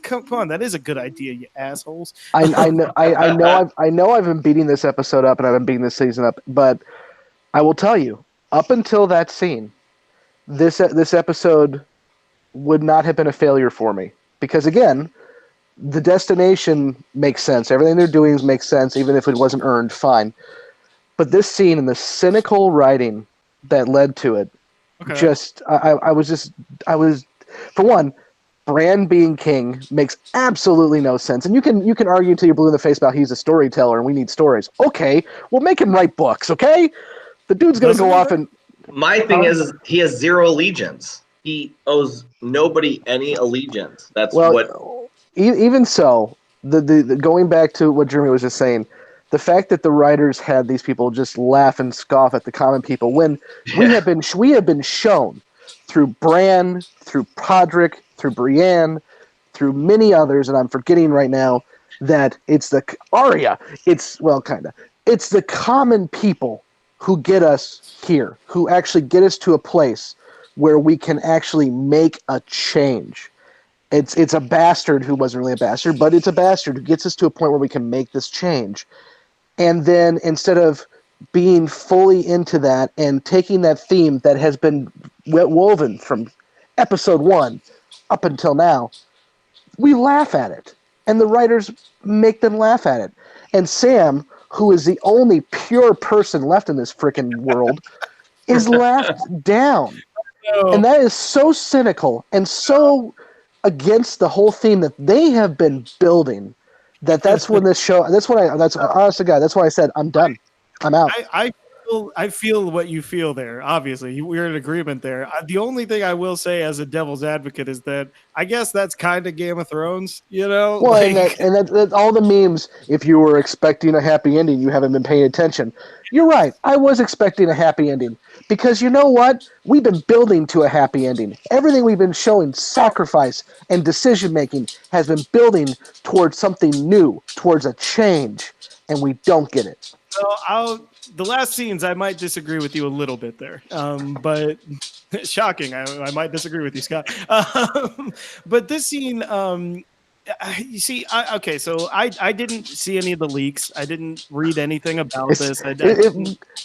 come on, that is a good idea, you assholes. I know I've been beating this episode up, and I've been beating this season up, but I will tell you, up until that scene, this episode would not have been a failure for me, because again, the destination makes sense. Everything they're doing makes sense, even if it wasn't earned, fine. But this scene and the cynical writing that led to it, I was, for one, Bran being king makes absolutely no sense. And you can argue until you're blue in the face about he's a storyteller and we need stories. Okay, well, make him write books, okay? The dude's going to go off and... My thing is he has zero allegiance. He owes nobody any allegiance. That's Even so, the going back to what Jeremy was just saying, the fact that the writers had these people just laugh and scoff at the common people, when we have been shown through Bran, through Podrick, through Brienne, through many others, and I'm forgetting right now, that it's the Arya. It's the common people who get us here, who actually get us to a place where we can actually make a change. It's a bastard who wasn't really a bastard, but it's a bastard who gets us to a point where we can make this change. And then instead of being fully into that and taking that theme that has been woven from episode 1 up until now, we laugh at it. And the writers make them laugh at it. And Sam, who is the only pure person left in this frickin' world, is laughed down. No. And that is so cynical and so against the whole theme that they have been building, that's when this show, honest to God, that's why I said, I'm done. I'm out. I feel what you feel there. Obviously, we're in agreement there. The only thing I will say as a devil's advocate is that I guess that's kind of Game of Thrones, Well, like, and that all the memes, if you were expecting a happy ending, you haven't been paying attention. You're right. I was expecting a happy ending because you know what? We've been building to a happy ending. Everything we've been showing, sacrifice and decision-making, has been building towards something new, towards a change, and we don't get it. So the last scenes, I might disagree with you a little bit there, but shocking. I might disagree with you, Scott. But this scene, you see, so I didn't see any of the leaks. I didn't read anything about this.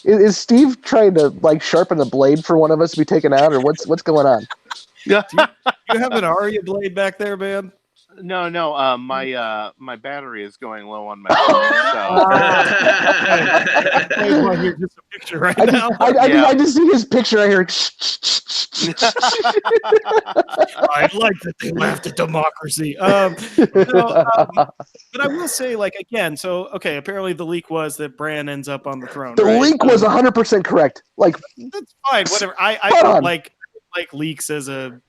Is Steve trying to like sharpen the blade for one of us to be taken out, or what's going on? Yeah, you have an Arya blade back there, man? No. My battery is going low on my phone. Here's just a picture right now. I just see his picture right here. I like that they laughed at democracy. But I will say, like, again, so okay, apparently the leak was that Bran ends up on the throne. The leak was 100% correct. Like, that's fine. Whatever. I don't like leaks as a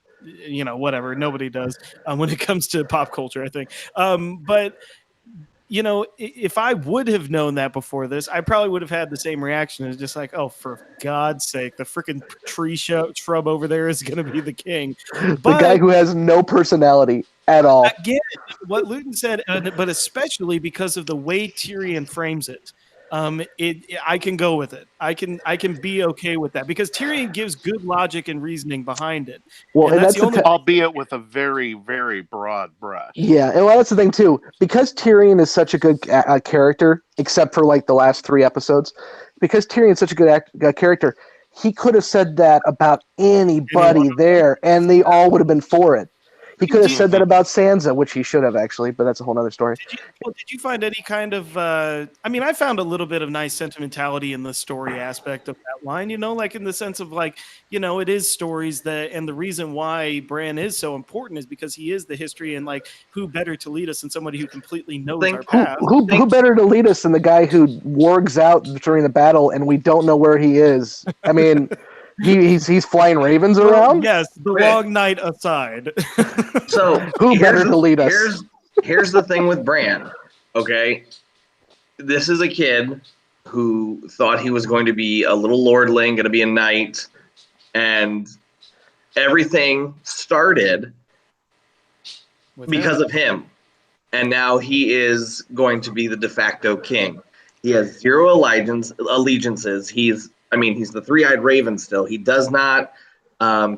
whatever. Nobody does when it comes to pop culture, I think. But if I would have known that before this, I probably would have had the same reaction. It's just like, oh, for God's sake, the freaking tree shrub over there is going to be the king. The guy who has no personality at all. Again, what Luton said, but especially because of the way Tyrion frames it. I can go with it. I can be okay with that because Tyrion gives good logic and reasoning behind it. Well, and that's albeit with a very, very broad brush. Yeah, and well, that's the thing too. Because Tyrion is such a good character, except for like the last 3 episodes, because Tyrion is such a good character, he could have said that about anybody there, and they all would have been for it. He could have said that about Sansa, which he should have actually, but that's a whole other story. Did you find any kind of? I found a little bit of nice sentimentality in the story aspect of that line. Like in the sense of like, it is stories that, and the reason why Bran is so important is because he is the history, and like, who better to lead us than somebody who completely knows our past? Who better to lead us than the guy who wargs out during the battle, and we don't know where he is? I mean. He's flying ravens around? Yes, the long night aside. So who better to lead us? Here's the thing with Bran, okay? This is a kid who thought he was going to be a little lordling, going to be a knight, and everything started because of him. And now he is going to be the de facto king. He has 0 allegiances. He's the 3-eyed raven still. He does not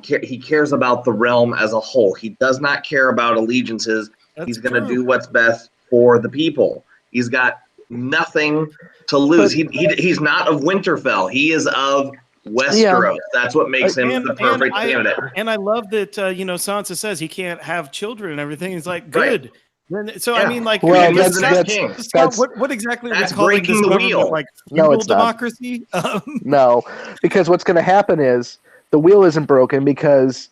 he cares about the realm as a whole. He does not care about allegiances. He's going to do what's best for the people. He's got nothing to lose. He's not of Winterfell. He is of Westeros. Yeah. That's what makes him the perfect candidate. And I love that, Sansa says he can't have children and everything. He's like, good. Right. So yeah. Well, what exactly are we calling this government? Like feudal democracy? No, because what's going to happen is the wheel isn't broken because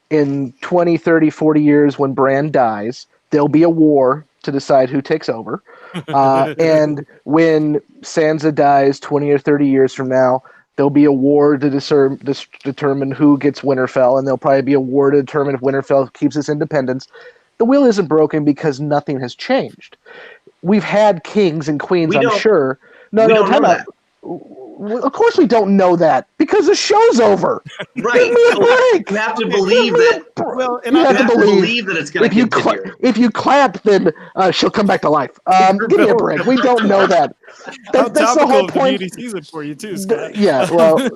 in 20, 30, 40 years when Bran dies, there'll be a war to decide who takes over. And when Sansa dies 20 or 30 years from now, there'll be a war to determine who gets Winterfell, and there'll probably be a war to determine if Winterfell keeps its independence. The wheel isn't broken because nothing has changed. We've had kings and queens, I'm sure. No, time out. Of course we don't know that because the show's over. Right. You have to believe that. Well, and you have to believe that it's going to continue. If you clap, then she'll come back to life. Give me a break. We don't know that. That's the whole point. Season for you too, Scott. Yeah. Well,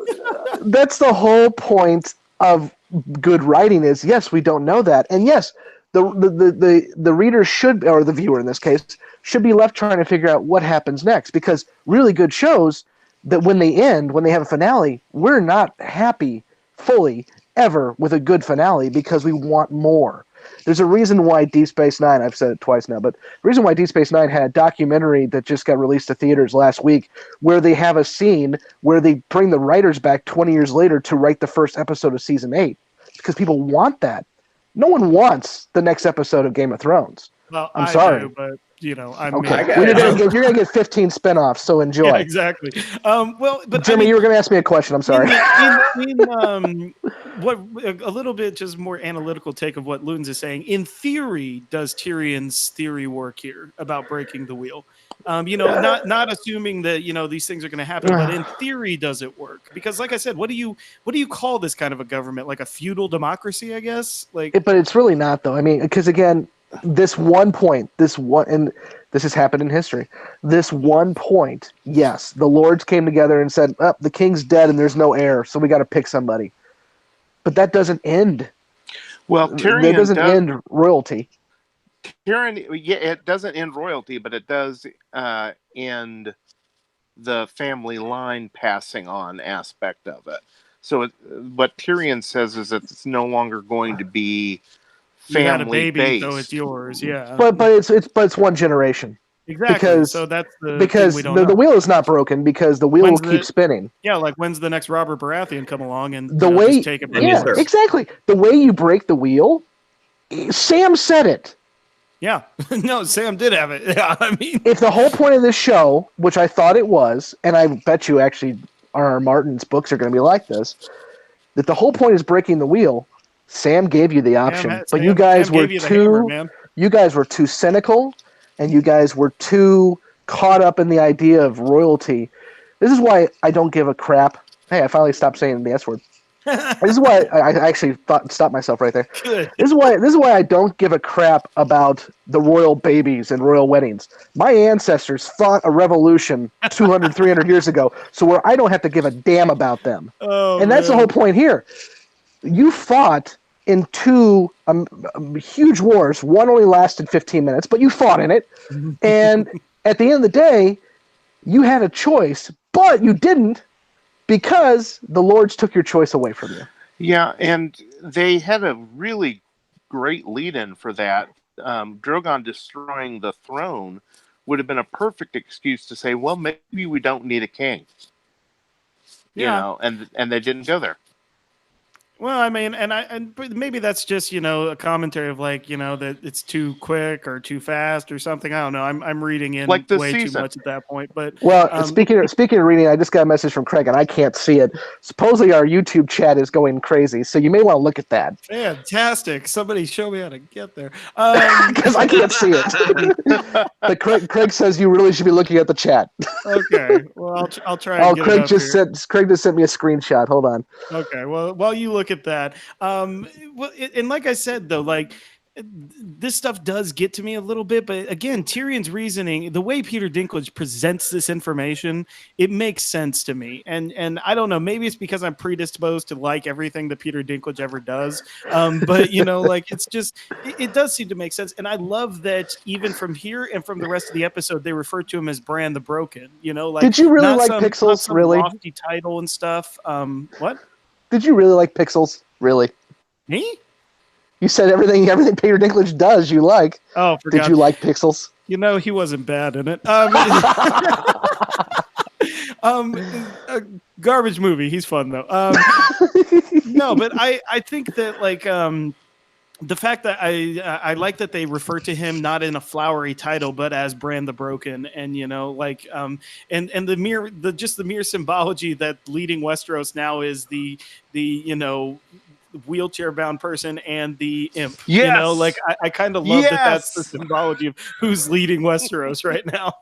that's the whole point of good writing. Is yes, we don't know that, and yes. The reader should, or the viewer in this case, should be left trying to figure out what happens next. Because really good shows that when they end, when they have a finale, we're not happy fully ever with a good finale because we want more. There's a reason why Deep Space Nine, I've said it twice now, but the reason why Deep Space Nine had a documentary that just got released to theaters last week where they have a scene where they bring the writers back 20 years later to write the first episode of season 8 because people want that. No one wants the next episode of Game of Thrones. Well, I'm sorry, but I'm okay. You're gonna get 15 spinoffs, so enjoy. Yeah, exactly. But Jimmy, you were gonna ask me a question. I'm sorry. What a little bit just more analytical take of what Loons is saying. In theory, does Tyrion's theory work here about breaking the wheel? Not assuming that these things are going to happen, but in theory, does it work? Because, like I said, what do you call this kind of a government? Like a feudal democracy, I guess. But it's really not, though. I mean, because again, and this has happened in history. This one point, yes, the lords came together and said, "Oh, the king's dead and there's no heir, so we got to pick somebody." But that doesn't end. Well, Tyrion doesn't end royalty. Tyrion, yeah, it doesn't end royalty, but it does end the family line passing on aspect of it. So what Tyrion says is that it's no longer going to be family based. So it's yours, yeah. But it's one generation. Exactly. Because, so that's the wheel is not broken because the wheel will keep spinning. Yeah, like when's the next Robert Baratheon come along and just take it? Yeah, exactly. The way you break the wheel, Sam said it. Yeah, no, Sam did have it. Yeah, I mean, if the whole point of this show, which I thought it was, and I bet you actually R.R. Martin's books are going to be like this, that the whole point is breaking the wheel. Sam gave you the option, but you guys were too cynical, and you guys were too caught up in the idea of royalty. This is why I don't give a crap. Hey, I finally stopped saying the S word. This is why I actually stopped myself right there. Good. This is why I don't give a crap about the royal babies and royal weddings. My ancestors fought a revolution 200, 300 years ago, so where I don't have to give a damn about them. Oh, and that's the whole point here. You fought in two huge wars. One only lasted 15 minutes, but you fought in it. And at the end of the day, you had a choice, but you didn't, because the lords took your choice away from you. Yeah, and they had a really great lead-in for that. Drogon destroying the throne would have been a perfect excuse to say, well, maybe we don't need a king. You know, and they didn't go there. Well, I mean, and maybe that's just, a commentary of that it's too quick or too fast or something. I don't know. I'm reading in like way season. too much at that point. But speaking of reading, I just got a message from Craig and I can't see it. Supposedly our YouTube chat is going crazy, so you may want to look at that. Fantastic! Somebody show me how to get there because I can't see it. But Craig says you really should be looking at the chat. Okay, well I'll try. And get Craig it up just here. Craig just sent me a screenshot. Hold on. Okay, well while you look at that, and like I said though, this stuff does get to me a little bit, but again, Tyrion's reasoning, the way Peter Dinklage presents this information, it makes sense to me. And I don't know, maybe it's because I'm predisposed to like everything that Peter Dinklage ever does. But it's just, it does seem to make sense. And I love that even from here and from the rest of the episode, they refer to him as Bran the Broken. Did you really like Pixels? Really? Lofty title and stuff. What? Did you really like Pixels? Really? Me? You said everything Peter Dinklage does you like. Oh, did you like Pixels? He wasn't bad in it. A garbage movie. He's fun though. No, but I think that the fact that I like that they refer to him not in a flowery title, but as Bran the Broken, and and the mere symbology that leading Westeros now is the wheelchair bound person and the imp. Yes. I kind of love that that's the symbology of who's leading Westeros right now.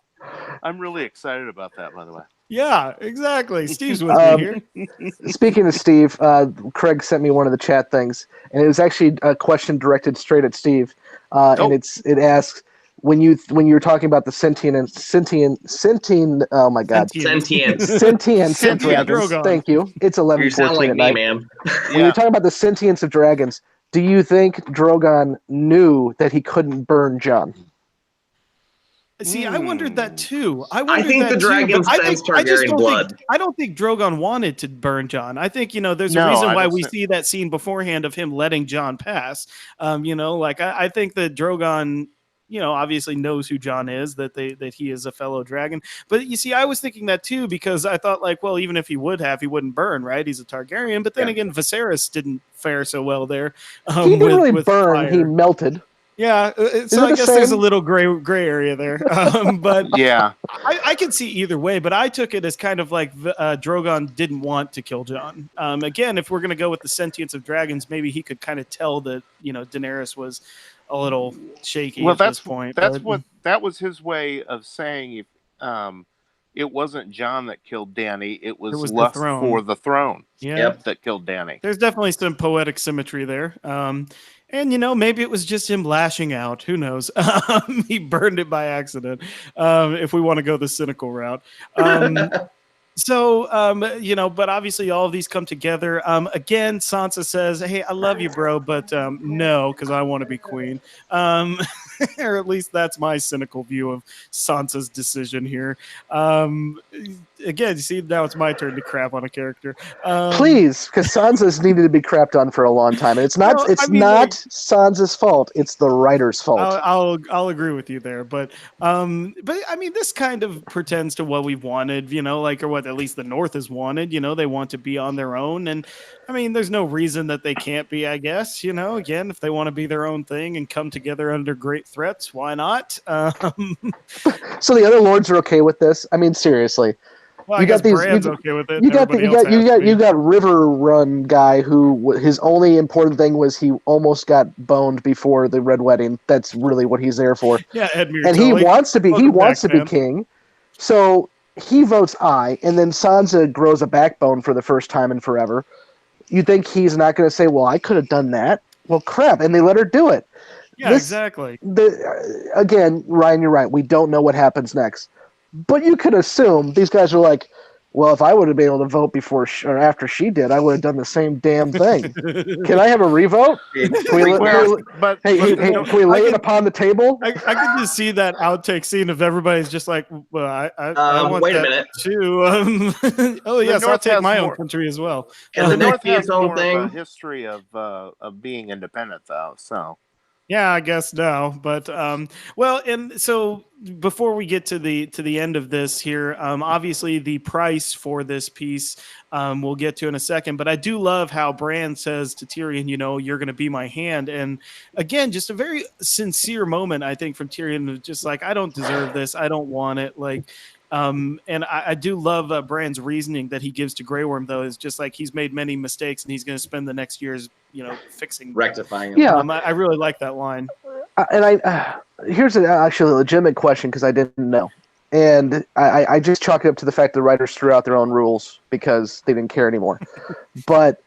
I'm really excited about that, by the way. Yeah, exactly. Steve's with me here. Speaking of Steve, Craig sent me one of the chat things, and it was actually a question directed straight at Steve. And it asks, when you were talking about the sentient oh my god, sentient dragons. Thank you. It's 11:14 You sound like at me, night. man. When you're talking about the sentience of dragons, do you think Drogon knew that he couldn't burn Jon? See, I wondered that too. I think the dragon sense Targaryen blood. I don't think Drogon wanted to burn Jon. I think there's a reason why we see that scene beforehand of him letting Jon pass. I think that Drogon, obviously knows who Jon is, that he is a fellow dragon. But you see, I was thinking that too, because I thought even if he wouldn't burn, right? He's a Targaryen. But then again, Viserys didn't fare so well there. He didn't really burn. Fire. He melted. Yeah, so I guess there's a little gray area there. But yeah, I can see either way, but I took it as kind of like Drogon didn't want to kill Jon. Again, if we're going to go with the sentience of dragons, maybe he could kind of tell that, Daenerys was a little shaky at this point. That was his way of saying it wasn't Jon that killed Dany, it was lust for the throne that killed Dany. There's definitely some poetic symmetry there. And, maybe it was just him lashing out. Who knows? He burned it by accident, if we want to go the cynical route. So, but obviously all of these come together. Again, Sansa says, hey, I love you, bro, but no, because I want to be queen. Or at least that's my cynical view of Sansa's decision here. Again, you see, now it's my turn to crap on a character. Please, because Sansa's needed to be crapped on for a long time, and it's not. Not Sansa's fault. It's the writer's fault. I'll agree with you there, but I mean, this kind of pretends to what we've wanted, or what at least the North has wanted. They want to be on their own, and I mean, there's no reason that they can't be. I guess again, if they want to be their own thing and come together under great threats, why not? So the other lords are okay with this. I mean, seriously. Well, you got Bran's okay with it. You got River Run guy who his only important thing was he almost got boned before the Red Wedding. That's really what he's there for. Yeah, Edmure and Tully. He wants to be king. So he votes aye, and then Sansa grows a backbone for the first time in forever. you think he's not going to say, well, I could have done that. Well, crap. And they let her do it. Yeah, exactly. Again, Ryan, you're right. We don't know what happens next. But you could assume these guys are like, well, if I would have been able to vote before or after she did, I would have done the same damn thing. Can I have a revote? Can we lay it upon the table? I can just see that outtake scene of everybody's just like, well, I want wait that a minute. Too. Oh, yes, I'll take my own country as well. And the North has more of a history of being independent, though, so... Yeah, I guess no, but well, and so before we get to the end of this here, obviously the price for this piece we'll get to in a second, but I do love how Bran says to Tyrion, you're going to be my hand, and again, just a very sincere moment, I think, from Tyrion, just like, I don't deserve this, I don't want it, like. And I do love Bran's reasoning that he gives to Grey Worm, though, is just like he's made many mistakes and he's going to spend the next years, rectifying them. Yeah, I really like that line. And here's actually a legitimate question because I didn't know, and I just chalk it up to the fact the writers threw out their own rules because they didn't care anymore. But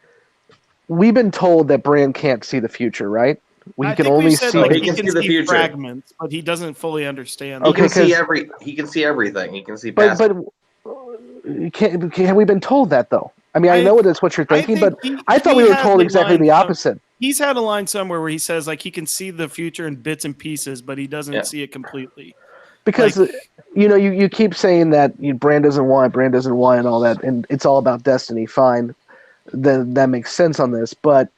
we've been told that Bran can't see the future, right? He can see the future fragments, but he doesn't fully understand. He can see everything. He can see past. But have we been told that though? I mean, I know that's what you're thinking, but I thought we were told exactly the opposite. He's had a line somewhere where he says like he can see the future in bits and pieces, but he doesn't see it completely. Because you keep saying that Bran doesn't want, and all that, and it's all about destiny. Fine, then that makes sense on this, but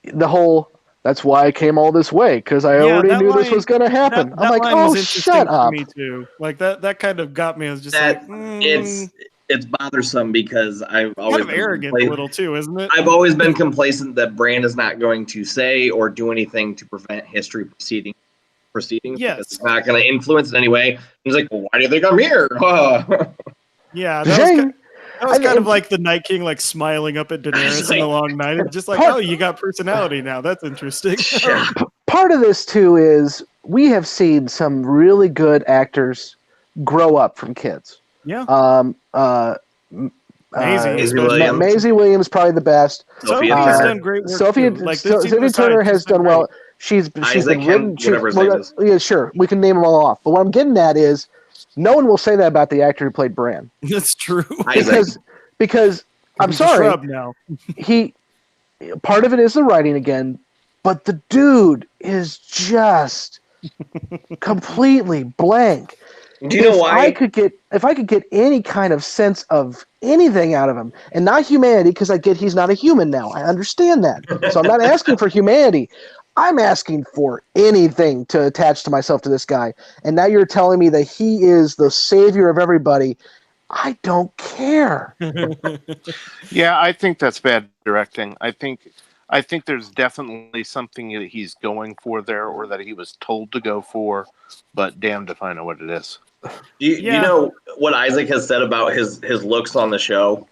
the whole. That's why I came all this way, because I already knew this was going to happen. I'm like, oh, shut up. Me too. Like that kind of got me. I was just it's bothersome because I've always kind of arrogant a little too, isn't it? I've always been complacent that Bran is not going to say or do anything to prevent history proceedings. Yes, it's not going to influence in any way. He's like, well, why do you think I'm here? Yeah, that was kind of like the Night King, like smiling up at Daenerys in the long night. It's just like, oh, you got personality now. That's interesting. Part of this too is we have seen some really good actors grow up from kids. Yeah. Maisie Williams probably the best. Sophie has done great work. Sophie Turner has done well. She's been written. Yeah, sure. We can name them all off. But what I'm getting at is, no one will say that about the actor who played Bran. That's true. Because I'm sorry. Now. Part of it is the writing again, but the dude is just completely blank. Do you know why? If I could get any kind of sense of anything out of him, and not humanity, because I get he's not a human now. I understand that. So I'm not asking for humanity. I'm asking for anything to attach to myself to this guy. And now you're telling me that he is the savior of everybody. I don't care. Yeah, I think that's bad directing. I think there's definitely something that he's going for there, or that he was told to go for, but damned if I know what it is. You know what Isaac has said about his looks on the show?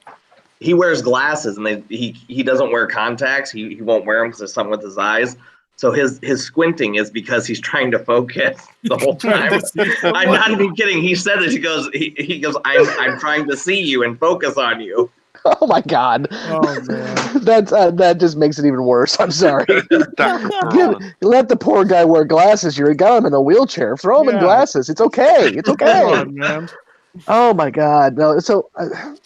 He wears glasses, and he doesn't wear contacts. He won't wear them because there's something with his eyes. So his squinting is because he's trying to focus the whole time. I'm not even kidding. He said it. He goes, I'm trying to see you and focus on you. Oh my God! Oh man, that just makes it even worse. I'm sorry. Let the poor guy wear glasses. You got him in a wheelchair. Throw him in glasses. It's okay. It's okay. Come on, man. Oh my God! No. So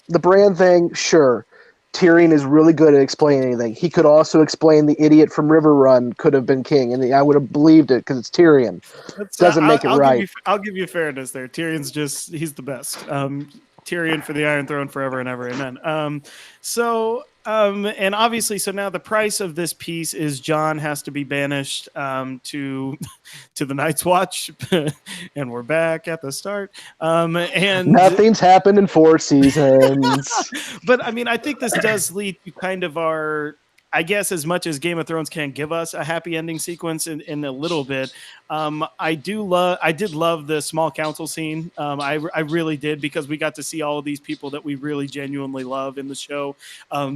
the Bran thing, sure. Tyrion is really good at explaining anything. He could also explain the idiot from Riverrun could have been king, and I would have believed it because it's Tyrion. Doesn't make it right. I'll give you fairness there. Tyrion's he's the best. Tyrion for the Iron Throne forever and ever. Amen. And obviously, so now the price of this piece is Jon has to be banished to the Night's Watch, and we're back at the start. And nothing's happened in 4 seasons. But I mean, I think this does lead to kind of our, I guess, as much as Game of Thrones can give us a happy ending sequence in a little bit. I did love the small council scene. I really did, because we got to see all of these people that we really genuinely love in the show,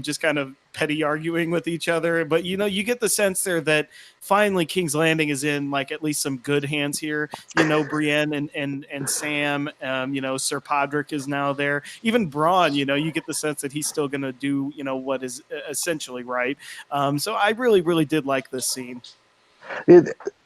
just kind of petty arguing with each other. But you get the sense there that finally King's Landing is in like at least some good hands here. Brienne and Sam. Sir Podrick is now there. Even Bronn. You get the sense that he's still going to do what is essentially right. So I really, really did like this scene.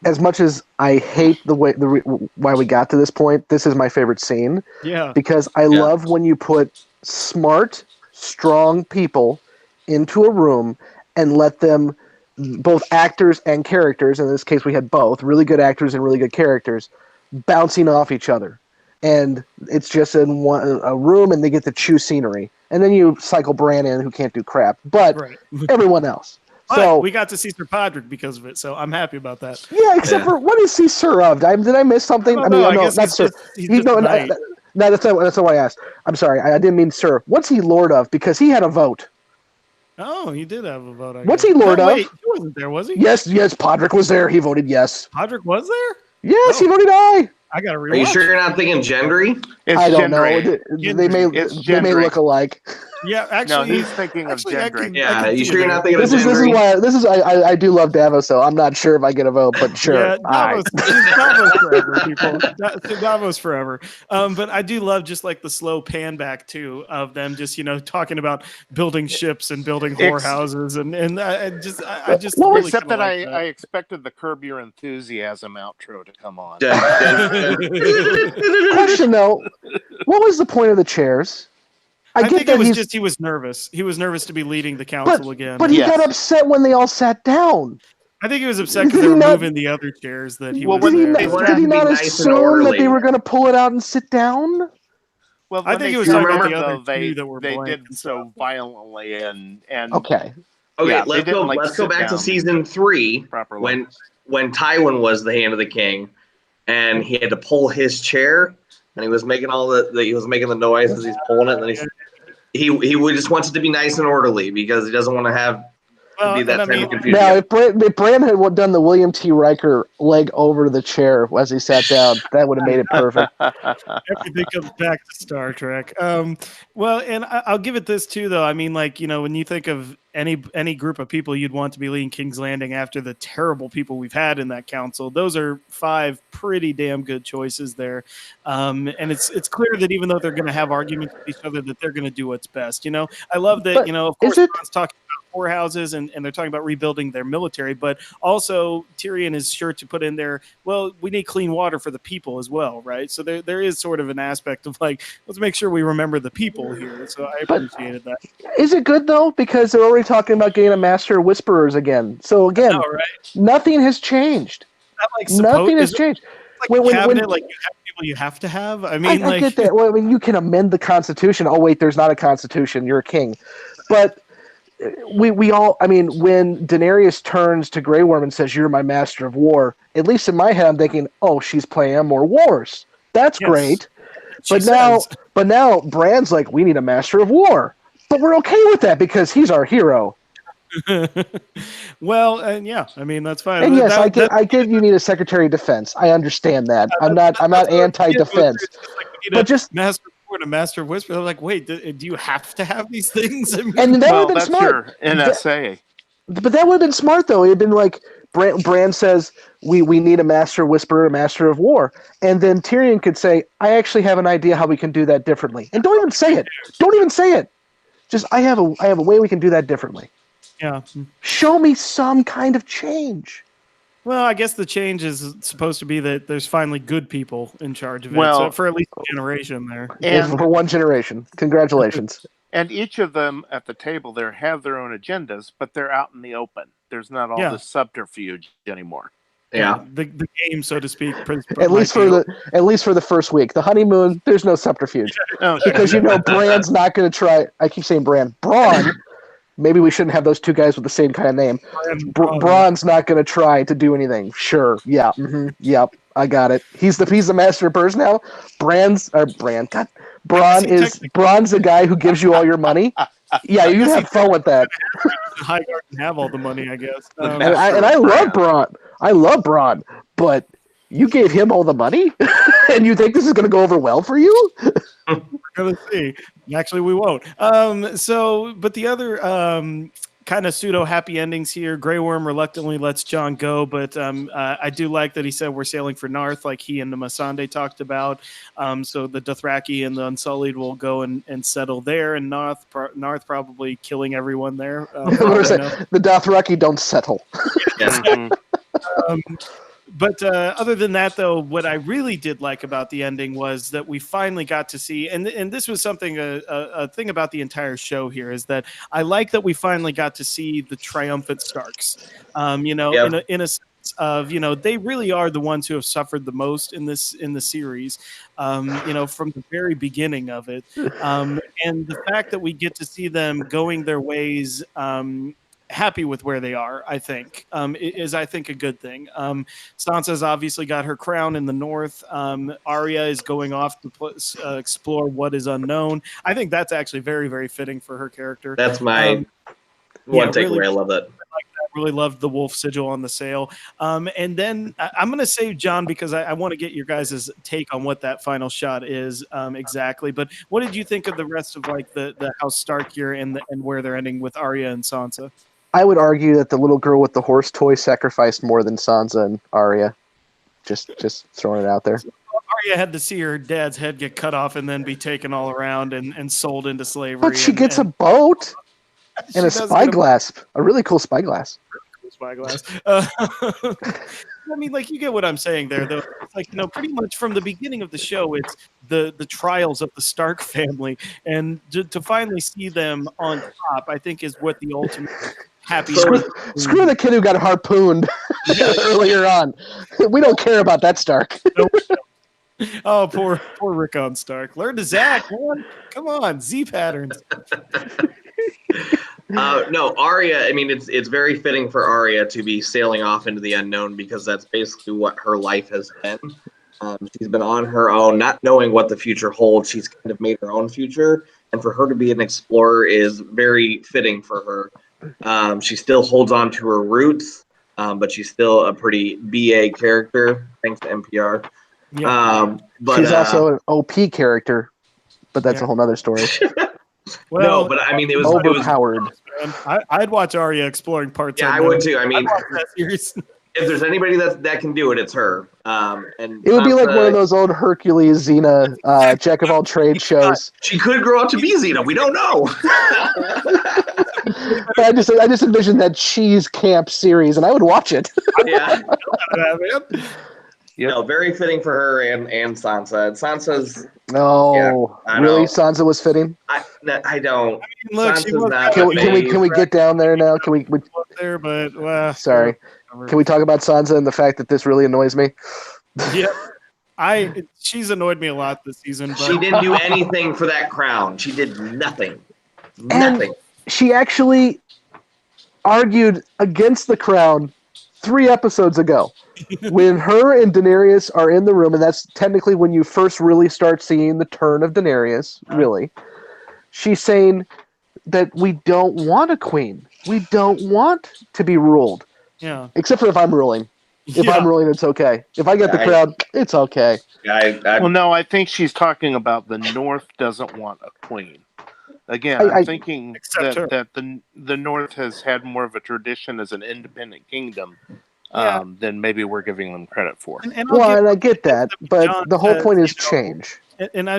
As much as I hate why we got to this point, this is my favorite scene. Yeah. Because I love when you put smart, strong people into a room and let them, both actors and characters, in this case we had both, really good actors and really good characters, bouncing off each other. And it's just in a room and they get to choose scenery. And then you cycle Bran in who can't do crap. But everyone else. But we got to see Sir Podrick because of it, so I'm happy about that. Yeah, except for what is he Sir of? Did I miss something? No, not Sir. That's not what I asked. I'm sorry, I didn't mean Sir. What's he Lord of? Because he had a vote. Oh, he did have a vote. What's he Lord of? Wait, he wasn't there, was he? Yes, Podrick was there. He voted yes. Podrick was there? Yes, he voted aye. I got to rewatch. Are you sure you're not thinking Gendry? I don't know. They may look alike. Yeah, actually, no, he's thinking of Gendry. Yeah, you sure you're not thinking of Gendry? This is why I do love Davos, so I'm not sure if I get a vote, but sure. Yeah, Davos forever, people. Davos forever. But I do love just like the slow pan back too of them just talking about building ships and building whorehouses and I just well, really except that like I expected the Curb Your Enthusiasm outro to come on. Question though, what was the point of the chairs? I think it was just he was nervous. He was nervous to be leading the council again. But he got upset when they all sat down. I think he was upset because they were moving the other chairs that he was did he not assume that they were going to pull it out and sit down? Well, I think he was talking about the other two that were they did so violently and okay. Yeah, let's go back to season 3 when Tywin was the Hand of the King and he had to pull his chair. And he was making the noise as he's pulling it. And then he just wants it to be nice and orderly because he doesn't want to have to be that type of confusion. Now, if Bran had done the William T. Riker leg over the chair as he sat down, that would have made it perfect. Everything comes back to Star Trek. Well, and I'll give it this too, though. I mean, when you think of any group of people you'd want to be leading King's Landing after the terrible people we've had in that council, those are 5 pretty damn good choices there. And it's clear that even though they're going to have arguments with each other, that they're going to do what's best. I love that. Of course, Ron's talking about whorehouses and they're talking about rebuilding their military, but also Tyrion is sure to put in there, well, we need clean water for the people as well, right? So there is sort of an aspect of let's make sure we remember the people here. So I appreciated that. Is it good though? Because they're already talking about getting a Master of Whisperers again. So again, nothing has changed. Nothing has changed. When you have people you have to have. I mean, I get that. Well, I mean, you can amend the Constitution. Oh wait, there's not a Constitution. You're a king. But we all. I mean, when Daenerys turns to Grey Worm and says, "You're my master of war," at least in my head, I'm thinking, "Oh, she's playing more wars. That's great." But now Bran's like, "We need a master of war." But we're okay with that because he's our hero. Well, and yeah, I mean that's fine. And yes, I get you need a Secretary of Defense. I understand that. I'm not anti-defense, but just master of Master of Whisper. I'm like, wait, do you have to have these things? I mean, and that would have been smart. Your NSA. But that would have been smart though. It'd been like Bran says, we need a Master Whisperer, a Master of War, and then Tyrion could say, I actually have an idea how we can do that differently. And don't even say it. Don't even say it. Just I have a way we can do that differently. Yeah. Show me some kind of change. Well, I guess the change is supposed to be that there's finally good people in charge of it. Well, so for at least a generation there. And for one generation. Congratulations. And each of them at the table there have their own agendas, but they're out in the open. There's not all this subterfuge anymore. Yeah. The game, so to speak. At least for the first week. The honeymoon, there's no subterfuge. Because Bran's not going to try. I keep saying Bran. Bronn. Maybe we shouldn't have those two guys with the same kind of name. Bronn's not going to try to do anything. Sure. Yeah. Mm-hmm. Yep. I got it. He's the master of birds now. Bronn's the guy who gives you all your money. Yeah, you have fun with that. Highgarden have all the money, I guess. And I love Bronn. I love Bronn, but you gave him all the money, and you think this is going to go over well for you? We're going to see. Actually, we won't. But the other kind of pseudo happy endings here. Grey Worm reluctantly lets Jon go, but I do like that he said we're sailing for Narth, like he and the Missandei talked about. So the Dothraki and the Unsullied will go and settle there, and Narth probably killing everyone there. The Dothraki don't settle. But other than that, though, what I really did like about the ending was that we finally got to see, and this was something, a thing about the entire show here, is that I like that we finally got to see the triumphant Starks. In a sense of, they really are the ones who have suffered the most in the series, from the very beginning of it. And the fact that we get to see them going their ways, happy with where they are, I think, is I think a good thing. Sansa's obviously got her crown in the north. Arya is going off to explore what is unknown. I think that's actually very, very fitting for her character. That's my one takeaway. Really, I love that. I really loved the wolf sigil on the sail. And then I'm going to save John because I want to get your guys' take on what that final shot is exactly. But what did you think of the rest of like the House Stark here and where they're ending with Arya and Sansa? I would argue that the little girl with the horse toy sacrificed more than Sansa and Arya. Just throwing it out there. Arya had to see her dad's head get cut off and then be taken all around and sold into slavery. But she gets a boat and a spyglass, a really cool spyglass. I mean, like, you get what I'm saying there, though. It's like, pretty much from the beginning of the show, it's the trials of the Stark family, and to finally see them on top, I think, is what the ultimate happy. Screw the kid who got harpooned earlier on. We don't care about that Stark. Oh, poor Rickon Stark. Learn to Zach, man. Come on, Z patterns. No, Arya, I mean, it's very fitting for Arya to be sailing off into the unknown because that's basically what her life has been. She's been on her own, not knowing what the future holds. She's kind of made her own future. And for her to be an explorer is very fitting for her. She still holds on to her roots, but she's still a pretty BA character, thanks to NPR. Yeah. But she's also an OP character, but that's a whole nother story. Well, no, but I mean, it was overpowered. I'd watch Arya exploring parts. Yeah, I would too. I mean, if there's anybody that can do it, it's her. And it would be like one of those old Hercules, Xena, Jack of all trades shows. She could grow up to be Xena. We don't know. I just envisioned that cheese camp series, and I would watch it. Yeah. Yep. No, very fitting for her and Sansa. And Sansa's really? Sansa was fitting? I don't. I mean, look, can we get down there now? Can we there, but sorry. Can we talk about Sansa and the fact that this really annoys me? Yeah. She's annoyed me a lot this season. But she didn't do anything for that crown. She did nothing. And she actually argued against the crown 3 episodes ago. When her and Daenerys are in the room, and that's technically when you first really start seeing the turn of Daenerys, really, she's saying that we don't want a queen. We don't want to be ruled. Yeah. Except for if I'm ruling. If I'm ruling, it's okay. If I get the crown, it's okay. Well, no, I think she's talking about the North doesn't want a queen. Again, I'm thinking that the North has had more of a tradition as an independent kingdom than maybe we're giving them credit for. And I get that, but the whole point is change. And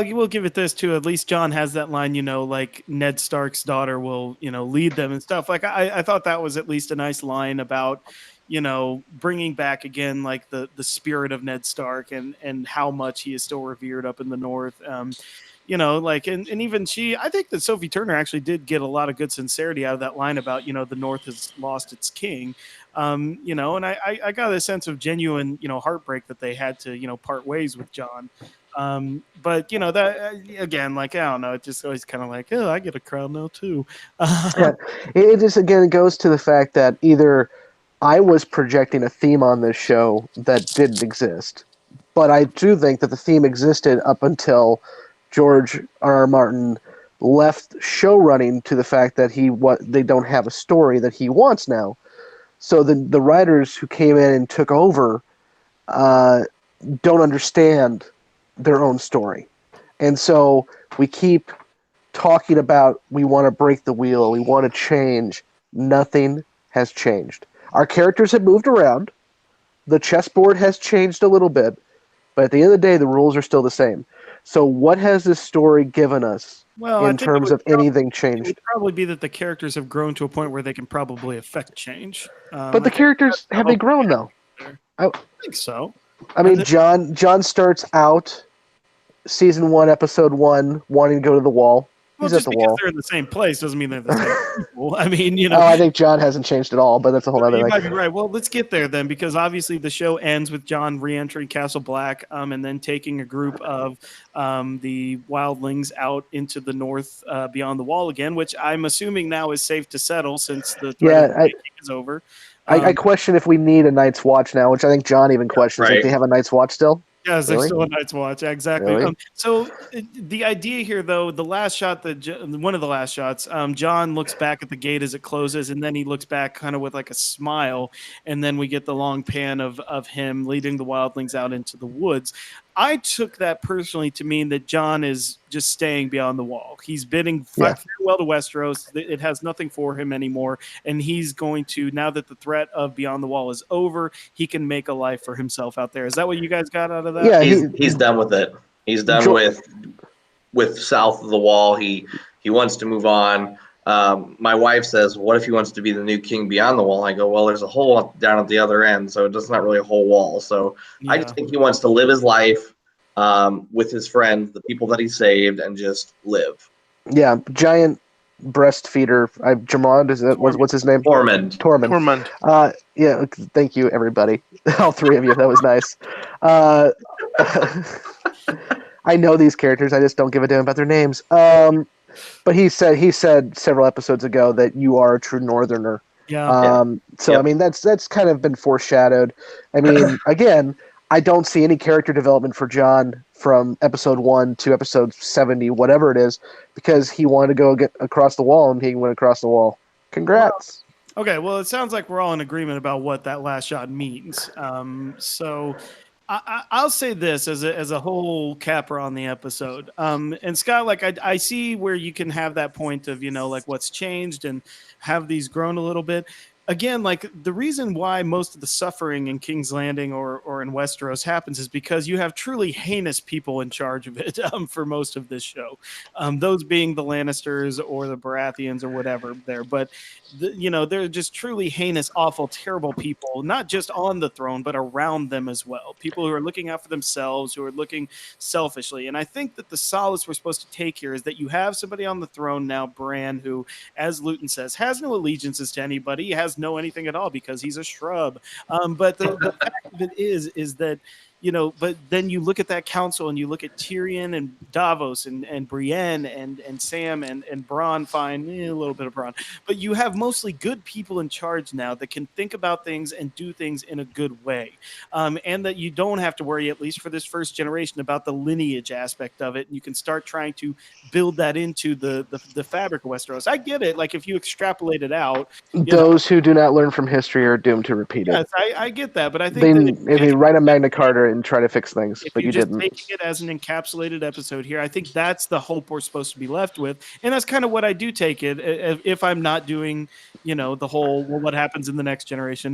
you will give it this too. At least Jon has that line, like Ned Stark's daughter will, lead them and stuff. Like I thought that was at least a nice line about, bringing back again like the spirit of Ned Stark and how much he is still revered up in the North. And even I think that Sophie Turner actually did get a lot of good sincerity out of that line about, the North has lost its king. And I got a sense of genuine, heartbreak that they had to, part ways with Jon. But that again, like, I don't know, it just always kind of like, I get a crown now too. It just, again, goes to the fact that either I was projecting a theme on this show that didn't exist, but I do think that the theme existed up until George R.R. Martin left show running to the fact that they don't have a story that he wants now. So the writers who came in and took over don't understand their own story. And so we keep talking about we want to break the wheel, we want to change, nothing has changed. Our characters have moved around. The chessboard has changed a little bit, but at the end of the day, the rules are still the same. So what has this story given us in terms of anything changed? It would probably be that the characters have grown to a point where they can probably affect change. But the characters, have they grown, though? I think so. I mean, John starts out season 1, episode 1, wanting to go to the wall. Well, just because they're in the same place doesn't mean they're the same people. I mean, you know. I think John hasn't changed at all, but that's a whole other thing. You might be right. Well, let's get there then, because obviously the show ends with John re-entering Castle Black, and then taking a group of the wildlings out into the north beyond the wall again, which I'm assuming now is safe to settle since the threat of is over. I question if we need a Night's Watch now, which I think John even questions. If they have a Night's Watch still. Yeah, it's still a Night's Watch. Exactly. Really? So the idea here, though, the last shot, one of the last shots, John looks back at the gate as it closes, and then he looks back kind of with like a smile, and then we get the long pan of him leading the wildlings out into the woods. I took that personally to mean that John is just staying beyond the wall. He's bidding farewell to Westeros. It has nothing for him anymore. And he's going to, now that the threat of Beyond the Wall is over, he can make a life for himself out there. Is that what you guys got out of that? Yeah, he's done with it. He's done with south of the wall. He wants to move on. My wife says, what if he wants to be the new king beyond the wall? I go, well, there's a hole down at the other end, so it's not really a whole wall. So I just think he wants to live his life with his friends, the people that he saved, and just live. Yeah, giant breast feeder. Jamond, what's his name? Tormund. Yeah, thank you, everybody. All three of you. That was nice. I know these characters. I just don't give a damn about their names. But he said several episodes ago that you are a true Northerner. Yeah. I mean, that's kind of been foreshadowed. I mean, again, I don't see any character development for John from episode 1 to episode 70, whatever it is, because he wanted to go get across the wall, and he went across the wall. Congrats. Okay, well, it sounds like we're all in agreement about what that last shot means. So I'll say this as a whole capper on the episode. And Scott, like I see where you can have that point of, like what's changed and have these grown a little bit. Again, like the reason why most of the suffering in King's Landing or in Westeros happens is because you have truly heinous people in charge of it for most of this show. Those being the Lannisters or the Baratheons or whatever there. But, they're just truly heinous, awful, terrible people, not just on the throne, but around them as well. People who are looking out for themselves, who are looking selfishly. And I think that the solace we're supposed to take here is that you have somebody on the throne now, Bran, who, as Luton says, has no allegiances to anybody. He has no anything at all because he's a shrub. But the fact of it is that, but then you look at that council and you look at Tyrion and Davos and Brienne and Sam and Bronn, fine, a little bit of Bronn. But you have mostly good people in charge now that can think about things and do things in a good way. And that you don't have to worry, at least for this first generation, about the lineage aspect of it. And you can start trying to build that into the fabric of Westeros. I get it. Like if you extrapolate it out. Those who do not learn from history are doomed to repeat it. Yes, I get that. But I think if they write a Magna Carta and try to fix things, but you didn't. Taking it as an encapsulated episode here, I think that's the hope we're supposed to be left with, and that's kind of what I do take it. If I'm not doing, the whole what happens in the next generation.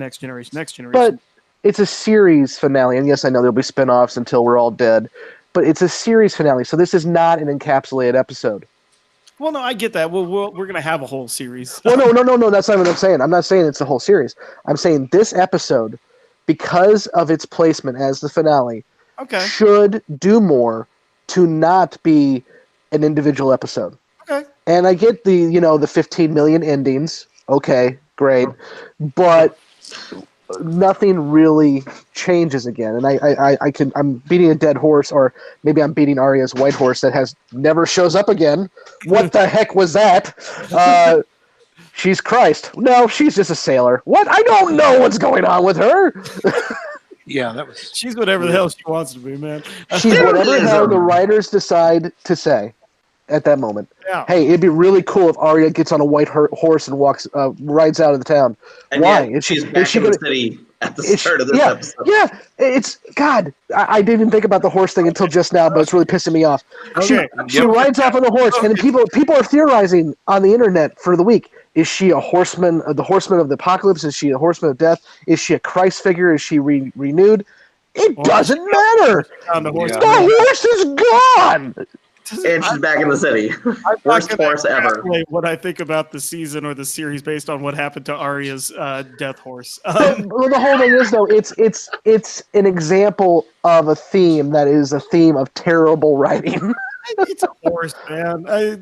But it's a series finale, and yes, I know there'll be spinoffs until we're all dead, but it's a series finale, so this is not an encapsulated episode. Well, no, I get that. Well, we're going to have a whole series. Well, no, that's not what I'm saying. I'm not saying it's the whole series. I'm saying this episode, because of its placement as the finale, should do more to not be an individual episode. Okay. And I get the 15 million endings. Okay, great. But nothing really changes again. And I'm beating a dead horse, or maybe I'm beating Arya's white horse that never shows up again. What the heck was that? She's Christ. No, she's just a sailor. What? I don't know what's going on with her. Yeah, that was. She's whatever the hell she wants to be, man. She's whatever the hell the writers decide to say at that moment. Yeah. Hey, it'd be really cool if Arya gets on a white horse and rides out of the town. And why? She's back in the city at the start of this episode. Yeah, it's God. I didn't even think about the horse thing until just now, but it's really pissing me off. She rides off on the horse, and people are theorizing on the internet for the week. Is she a horseman, the horseman of the apocalypse? Is she a horseman of death? Is she a Christ figure? Is she renewed? It doesn't matter. The horse is gone. And she's back in the city. Worst horse ever. What I think about the season or the series based on what happened to Arya's death horse. Well, the whole thing is, though, it's an example of a theme that is a theme of terrible writing. It's a horse, man. I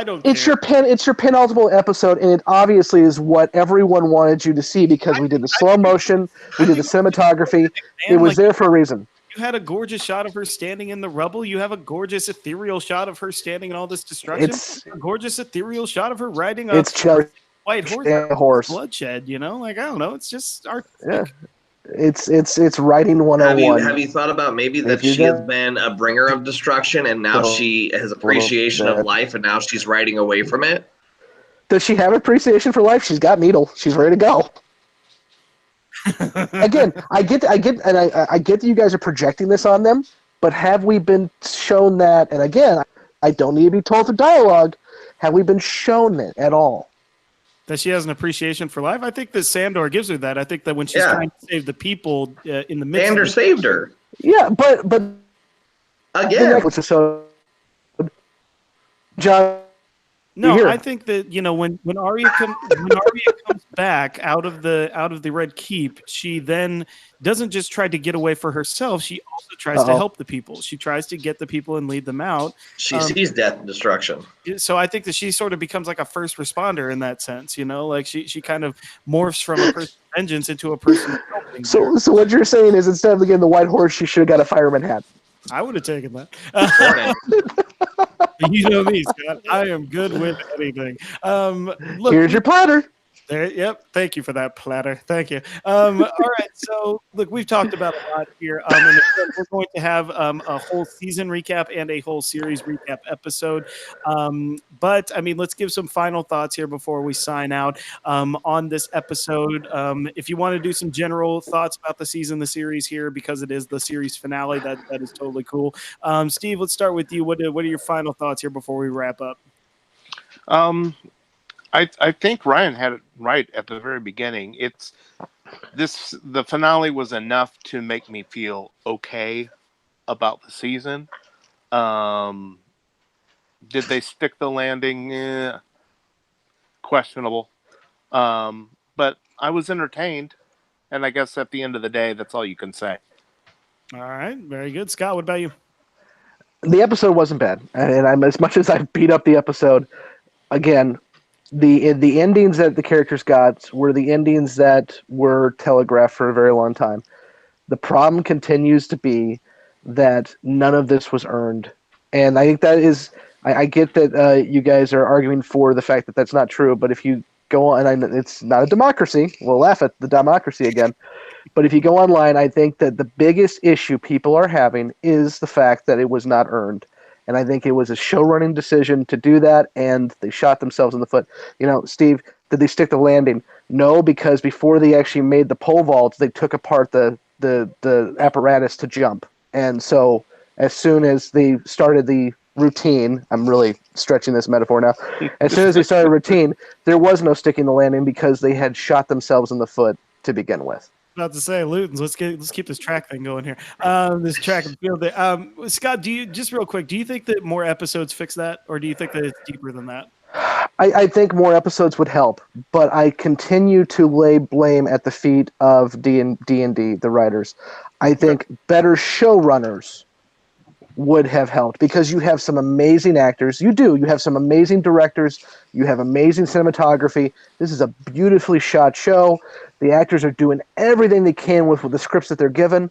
don't. It's care. It's your penultimate episode, and it obviously is what everyone wanted you to see because we did the slow motion, we did the cinematography. It was there for a reason. You had a gorgeous shot of her standing in the rubble. You have a gorgeous ethereal shot of her standing in all this destruction. It's a gorgeous ethereal shot of her riding a white horse. Bloodshed, I don't know. It's just art. Yeah. It's writing 101. Have you thought about maybe that she has been a bringer of destruction and now she has appreciation of life and now she's riding away from it? Does she have appreciation for life? She's got Needle. She's ready to go. Again, I get that you guys are projecting this on them, but have we been shown that? And again, I don't need to be told through dialogue. Have we been shown it at all? That she has an appreciation for life? I think that Sandor gives her that. I think that when she's trying to save the people in the midst Sandor saved her. Yeah, but again, John. No, I think that when Arya comes back out of the Red Keep, she then doesn't just try to get away for herself. She also tries to help the people. She tries to get the people and lead them out. She sees death and destruction. So I think that she sort of becomes like a first responder in that sense. Like she kind of morphs from a person of vengeance into a person of helping. So what you're saying is instead of getting the white horse, she should have got a fireman hat. I would have taken that. You know me, Scott. I am good with anything. Look, here's your platter. Yep. Thank you for that platter. Thank you. All right. So, look, we've talked about a lot here. And we're going to have a whole season recap and a whole series recap episode. But, I mean, let's give some final thoughts here before we sign out on this episode. If you want to do some general thoughts about the season, the series here, because it is the series finale, that is totally cool. Steve, let's start with you. What are your final thoughts here before we wrap up? I think Ryan had it right at the very beginning. The finale was enough to make me feel okay about the season. Did they stick the landing? Questionable. But I was entertained, and I guess at the end of the day, that's all you can say. All right, very good. Scott, what about you? The episode wasn't bad, and as much as I beat up the episode, again, the endings that the characters got were the endings that were telegraphed for a very long time. The problem continues to be that none of this was earned, and I think that is. I get that you guys are arguing for the fact that that's not true, but if you go on, and it's not a democracy. We'll laugh at the democracy again. But if you go online, I think that the biggest issue people are having is the fact that it was not earned. And I think it was a show-running decision to do that, and they shot themselves in the foot. Steve, did they stick the landing? No, because before they actually made the pole vault, they took apart the apparatus to jump. And so as soon as they started the routine, I'm really stretching this metaphor now, as soon as they started routine, there was no sticking the landing because they had shot themselves in the foot to begin with. About to say, Lutens, let's keep this track thing going here. This track and field thing. Scott, do you think that more episodes fix that, or do you think that it's deeper than that? I think more episodes would help, but I continue to lay blame at the feet of D&D, the writers. I think better showrunners would have helped because you have some amazing actors. You have some amazing directors. You have amazing cinematography. This is a beautifully shot show. The actors are doing everything they can with the scripts that they're given.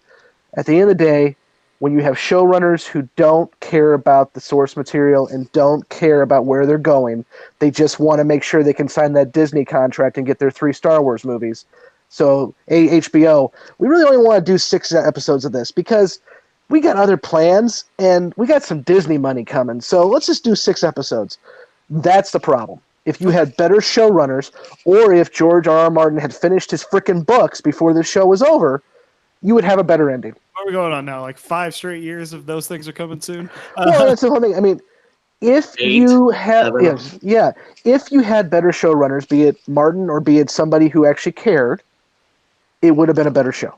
At the end of the day, when you have showrunners who don't care about the source material and don't care about where they're going, they just want to make sure they can sign that Disney contract and get their 3 Star Wars movies. So, HBO, we really only want to do 6 episodes of this because we got other plans and we got some Disney money coming. So let's just do 6 episodes. That's the problem. If you had better showrunners, or if George R.R. Martin had finished his frickin' books before this show was over, you would have a better ending. What are we going on now? Like 5 straight years of those things are coming soon? Well, that's the whole thing. I mean, if you had if you had better showrunners, be it Martin or be it somebody who actually cared, it would have been a better show.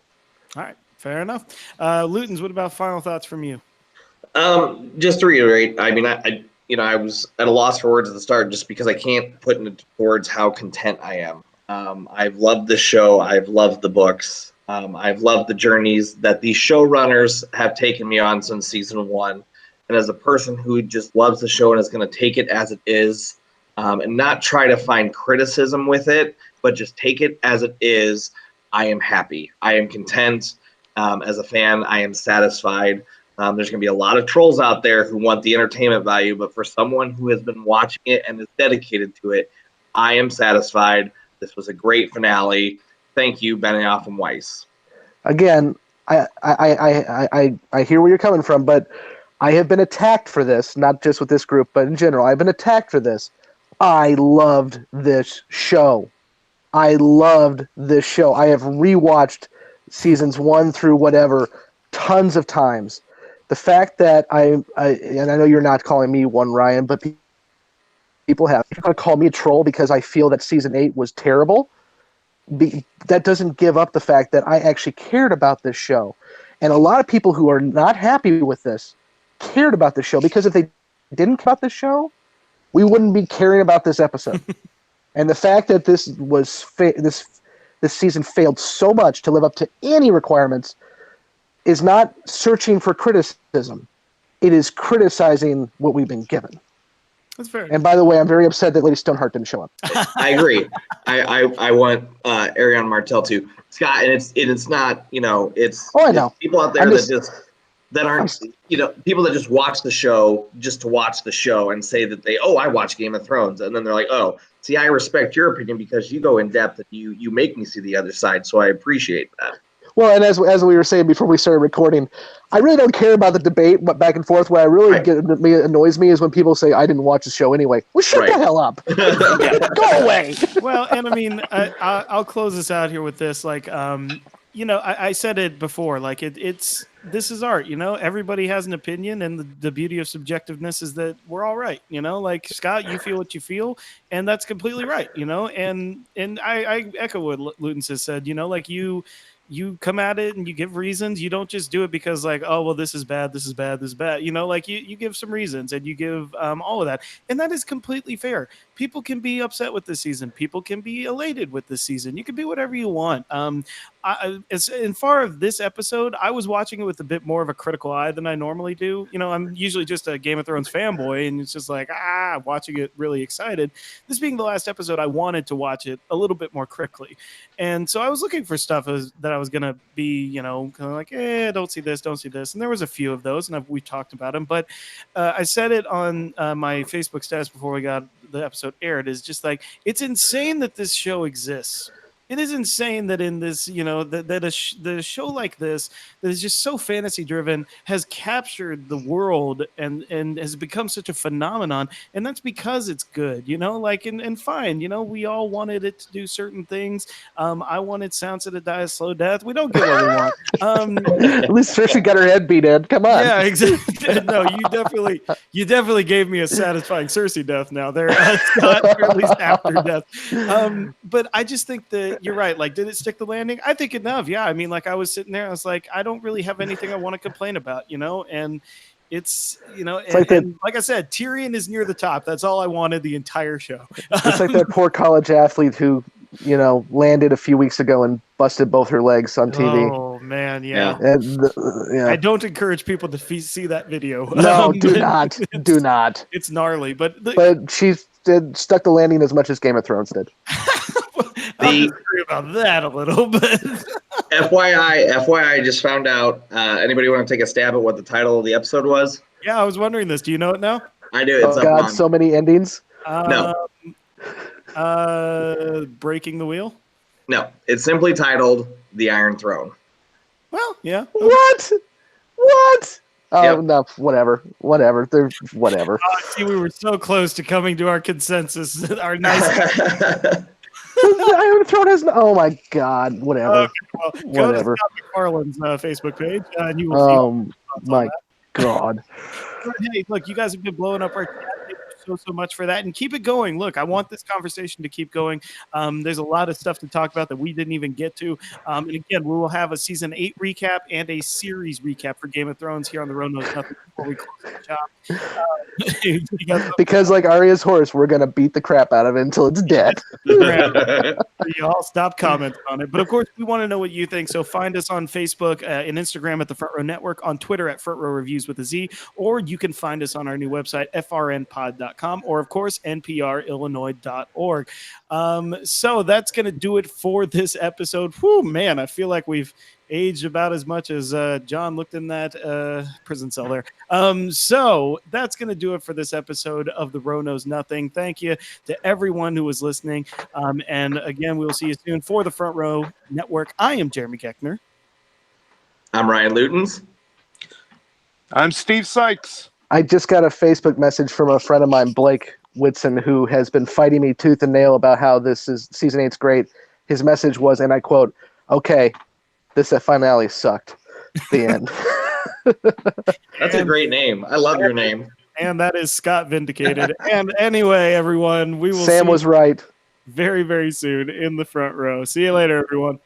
All right, fair enough. Lutens, what about final thoughts from you? Just to reiterate, I mean, I was at a loss for words at the start just because I can't put into words how content I am. I've loved this show. I've loved the books. I've loved the journeys that these showrunners have taken me on since season 1. And as a person who just loves the show and is going to take it as it is, and not try to find criticism with it, but just take it as it is, I am happy. I am content. As a fan, I am satisfied. There's going to be a lot of trolls out there who want the entertainment value, but for someone who has been watching it and is dedicated to it, I am satisfied. This was a great finale. Thank you, Benioff and Weiss. Again, I hear where you're coming from, but I have been attacked for this, not just with this group, but in general. I've been attacked for this. I loved this show. I have rewatched seasons 1 through whatever tons of times. The fact that and I know you're not calling me one, Ryan, but people have. You're going to call me a troll because I feel that season 8 was terrible. That doesn't give up the fact that I actually cared about this show. And a lot of people who are not happy with this cared about this show, because if they didn't care about this show, we wouldn't be caring about this episode. And the fact that this was this season failed so much to live up to any requirements is not searching for criticism. It is criticizing what we've been given. That's fair. And by the way, I'm very upset that Lady Stoneheart didn't show up. I agree. I want Ariana Martell too, Scott, and it's not, it's I know. People out there that aren't people that just watch the show just to watch the show and say that I watch Game of Thrones, and then they're like, oh, see, I respect your opinion because you go in depth and you make me see the other side, so I appreciate that. Well, and as we were saying before we started recording, I really don't care about the debate back and forth. What annoys me is when people say, I didn't watch the show anyway. Well, shut the hell up. Go away. Well, and I mean, I'll close this out here with this. Like, I said it before, like this is art, everybody has an opinion, and the beauty of subjectiveness is that we're all right. Like, Scott, you feel what you feel, and that's completely right. And I echo what Lutens has said, like you come at it and you give reasons. You don't just do it because like, oh, well, this is bad, this is bad, this is bad. Like you give some reasons and you give all of that. And that is completely fair. People can be upset with this season. People can be elated with this season. You can be whatever you want. As far as this episode, I was watching it with a bit more of a critical eye than I normally do. I'm usually just a Game of Thrones fanboy, and it's just like, watching it really excited. This being the last episode, I wanted to watch it a little bit more quickly. And so I was looking for stuff that I was going to be, kind of like, don't see this. And there was a few of those, and we talked about them. But I said it on my Facebook status before we got the episode aired, is just like, it's insane that this show exists. It is insane that in this, the show like this that is just so fantasy driven has captured the world and has become such a phenomenon. And that's because it's good, and fine. We all wanted it to do certain things. I wanted Sansa to die a slow death. We don't get what we want. At least Cersei got her head beat in. Come on. Yeah, exactly. No, you definitely gave me a satisfying Cersei death now there, Scott, or at least after death. But I just think that you're right. Like, did it stick the landing? I think enough. Yeah. I mean, like, I was sitting there, I was like, I don't really have anything I want to complain about, and it's, like I said, Tyrion is near the top. That's all I wanted the entire show. It's like that poor college athlete who, landed a few weeks ago and busted both her legs on TV. Oh man. Yeah. And, I don't encourage people to see that video. No, do not. It's gnarly, but she stuck the landing as much as Game of Thrones did. I'll disagree about that a little bit. FYI, I just found out. Anybody want to take a stab at what the title of the episode was? Yeah, I was wondering this. Do you know it now? I do. It's God, so many endings. No. Breaking the Wheel? No. It's simply titled The Iron Throne. Well, yeah. What? Oh, no, whatever. They're whatever. See, we were so close to coming to our consensus. Our nice... The Iron Throne has oh my God, whatever. Okay, well, whatever. Go to Scott McFarlane's Facebook page, and you will see. God. Hey, look, you guys have been blowing up our chat. Thank you so much for that, and keep it going. Look, I want this conversation to keep going. There's a lot of stuff to talk about that we didn't even get to. And again, we will have a season 8 recap and a series recap for Game of Thrones here on the Road Knows Nothing before we close the shop. Because like Arya's horse, we're gonna beat the crap out of it until it's dead. You all stop commenting on it. But of course, we want to know what you think. So find us on Facebook and Instagram at the Front Row Network, on Twitter at Front Row Reviews with a Z, or you can find us on our new website, frnpod.com, or of course, nprillinois.org. So that's going to do it for this episode. Whew, man, I feel like we've aged about as much as John looked in that prison cell there. So that's going to do it for this episode of The Row Knows Nothing. Thank you to everyone who was listening. And again, we will see you soon for the Front Row Network. I am Jeremy Geckner. I'm Ryan Lutens. I'm Steve Sykes. I just got a Facebook message from a friend of mine, Blake Whitson, who has been fighting me tooth and nail about how this is season 8's great. His message was, and I quote, "Okay, this finale sucked." The end. That's a great name. I love your name. And that is Scott vindicated. And anyway, everyone, we will Sam was right. very, very soon in the front row. See you later, everyone.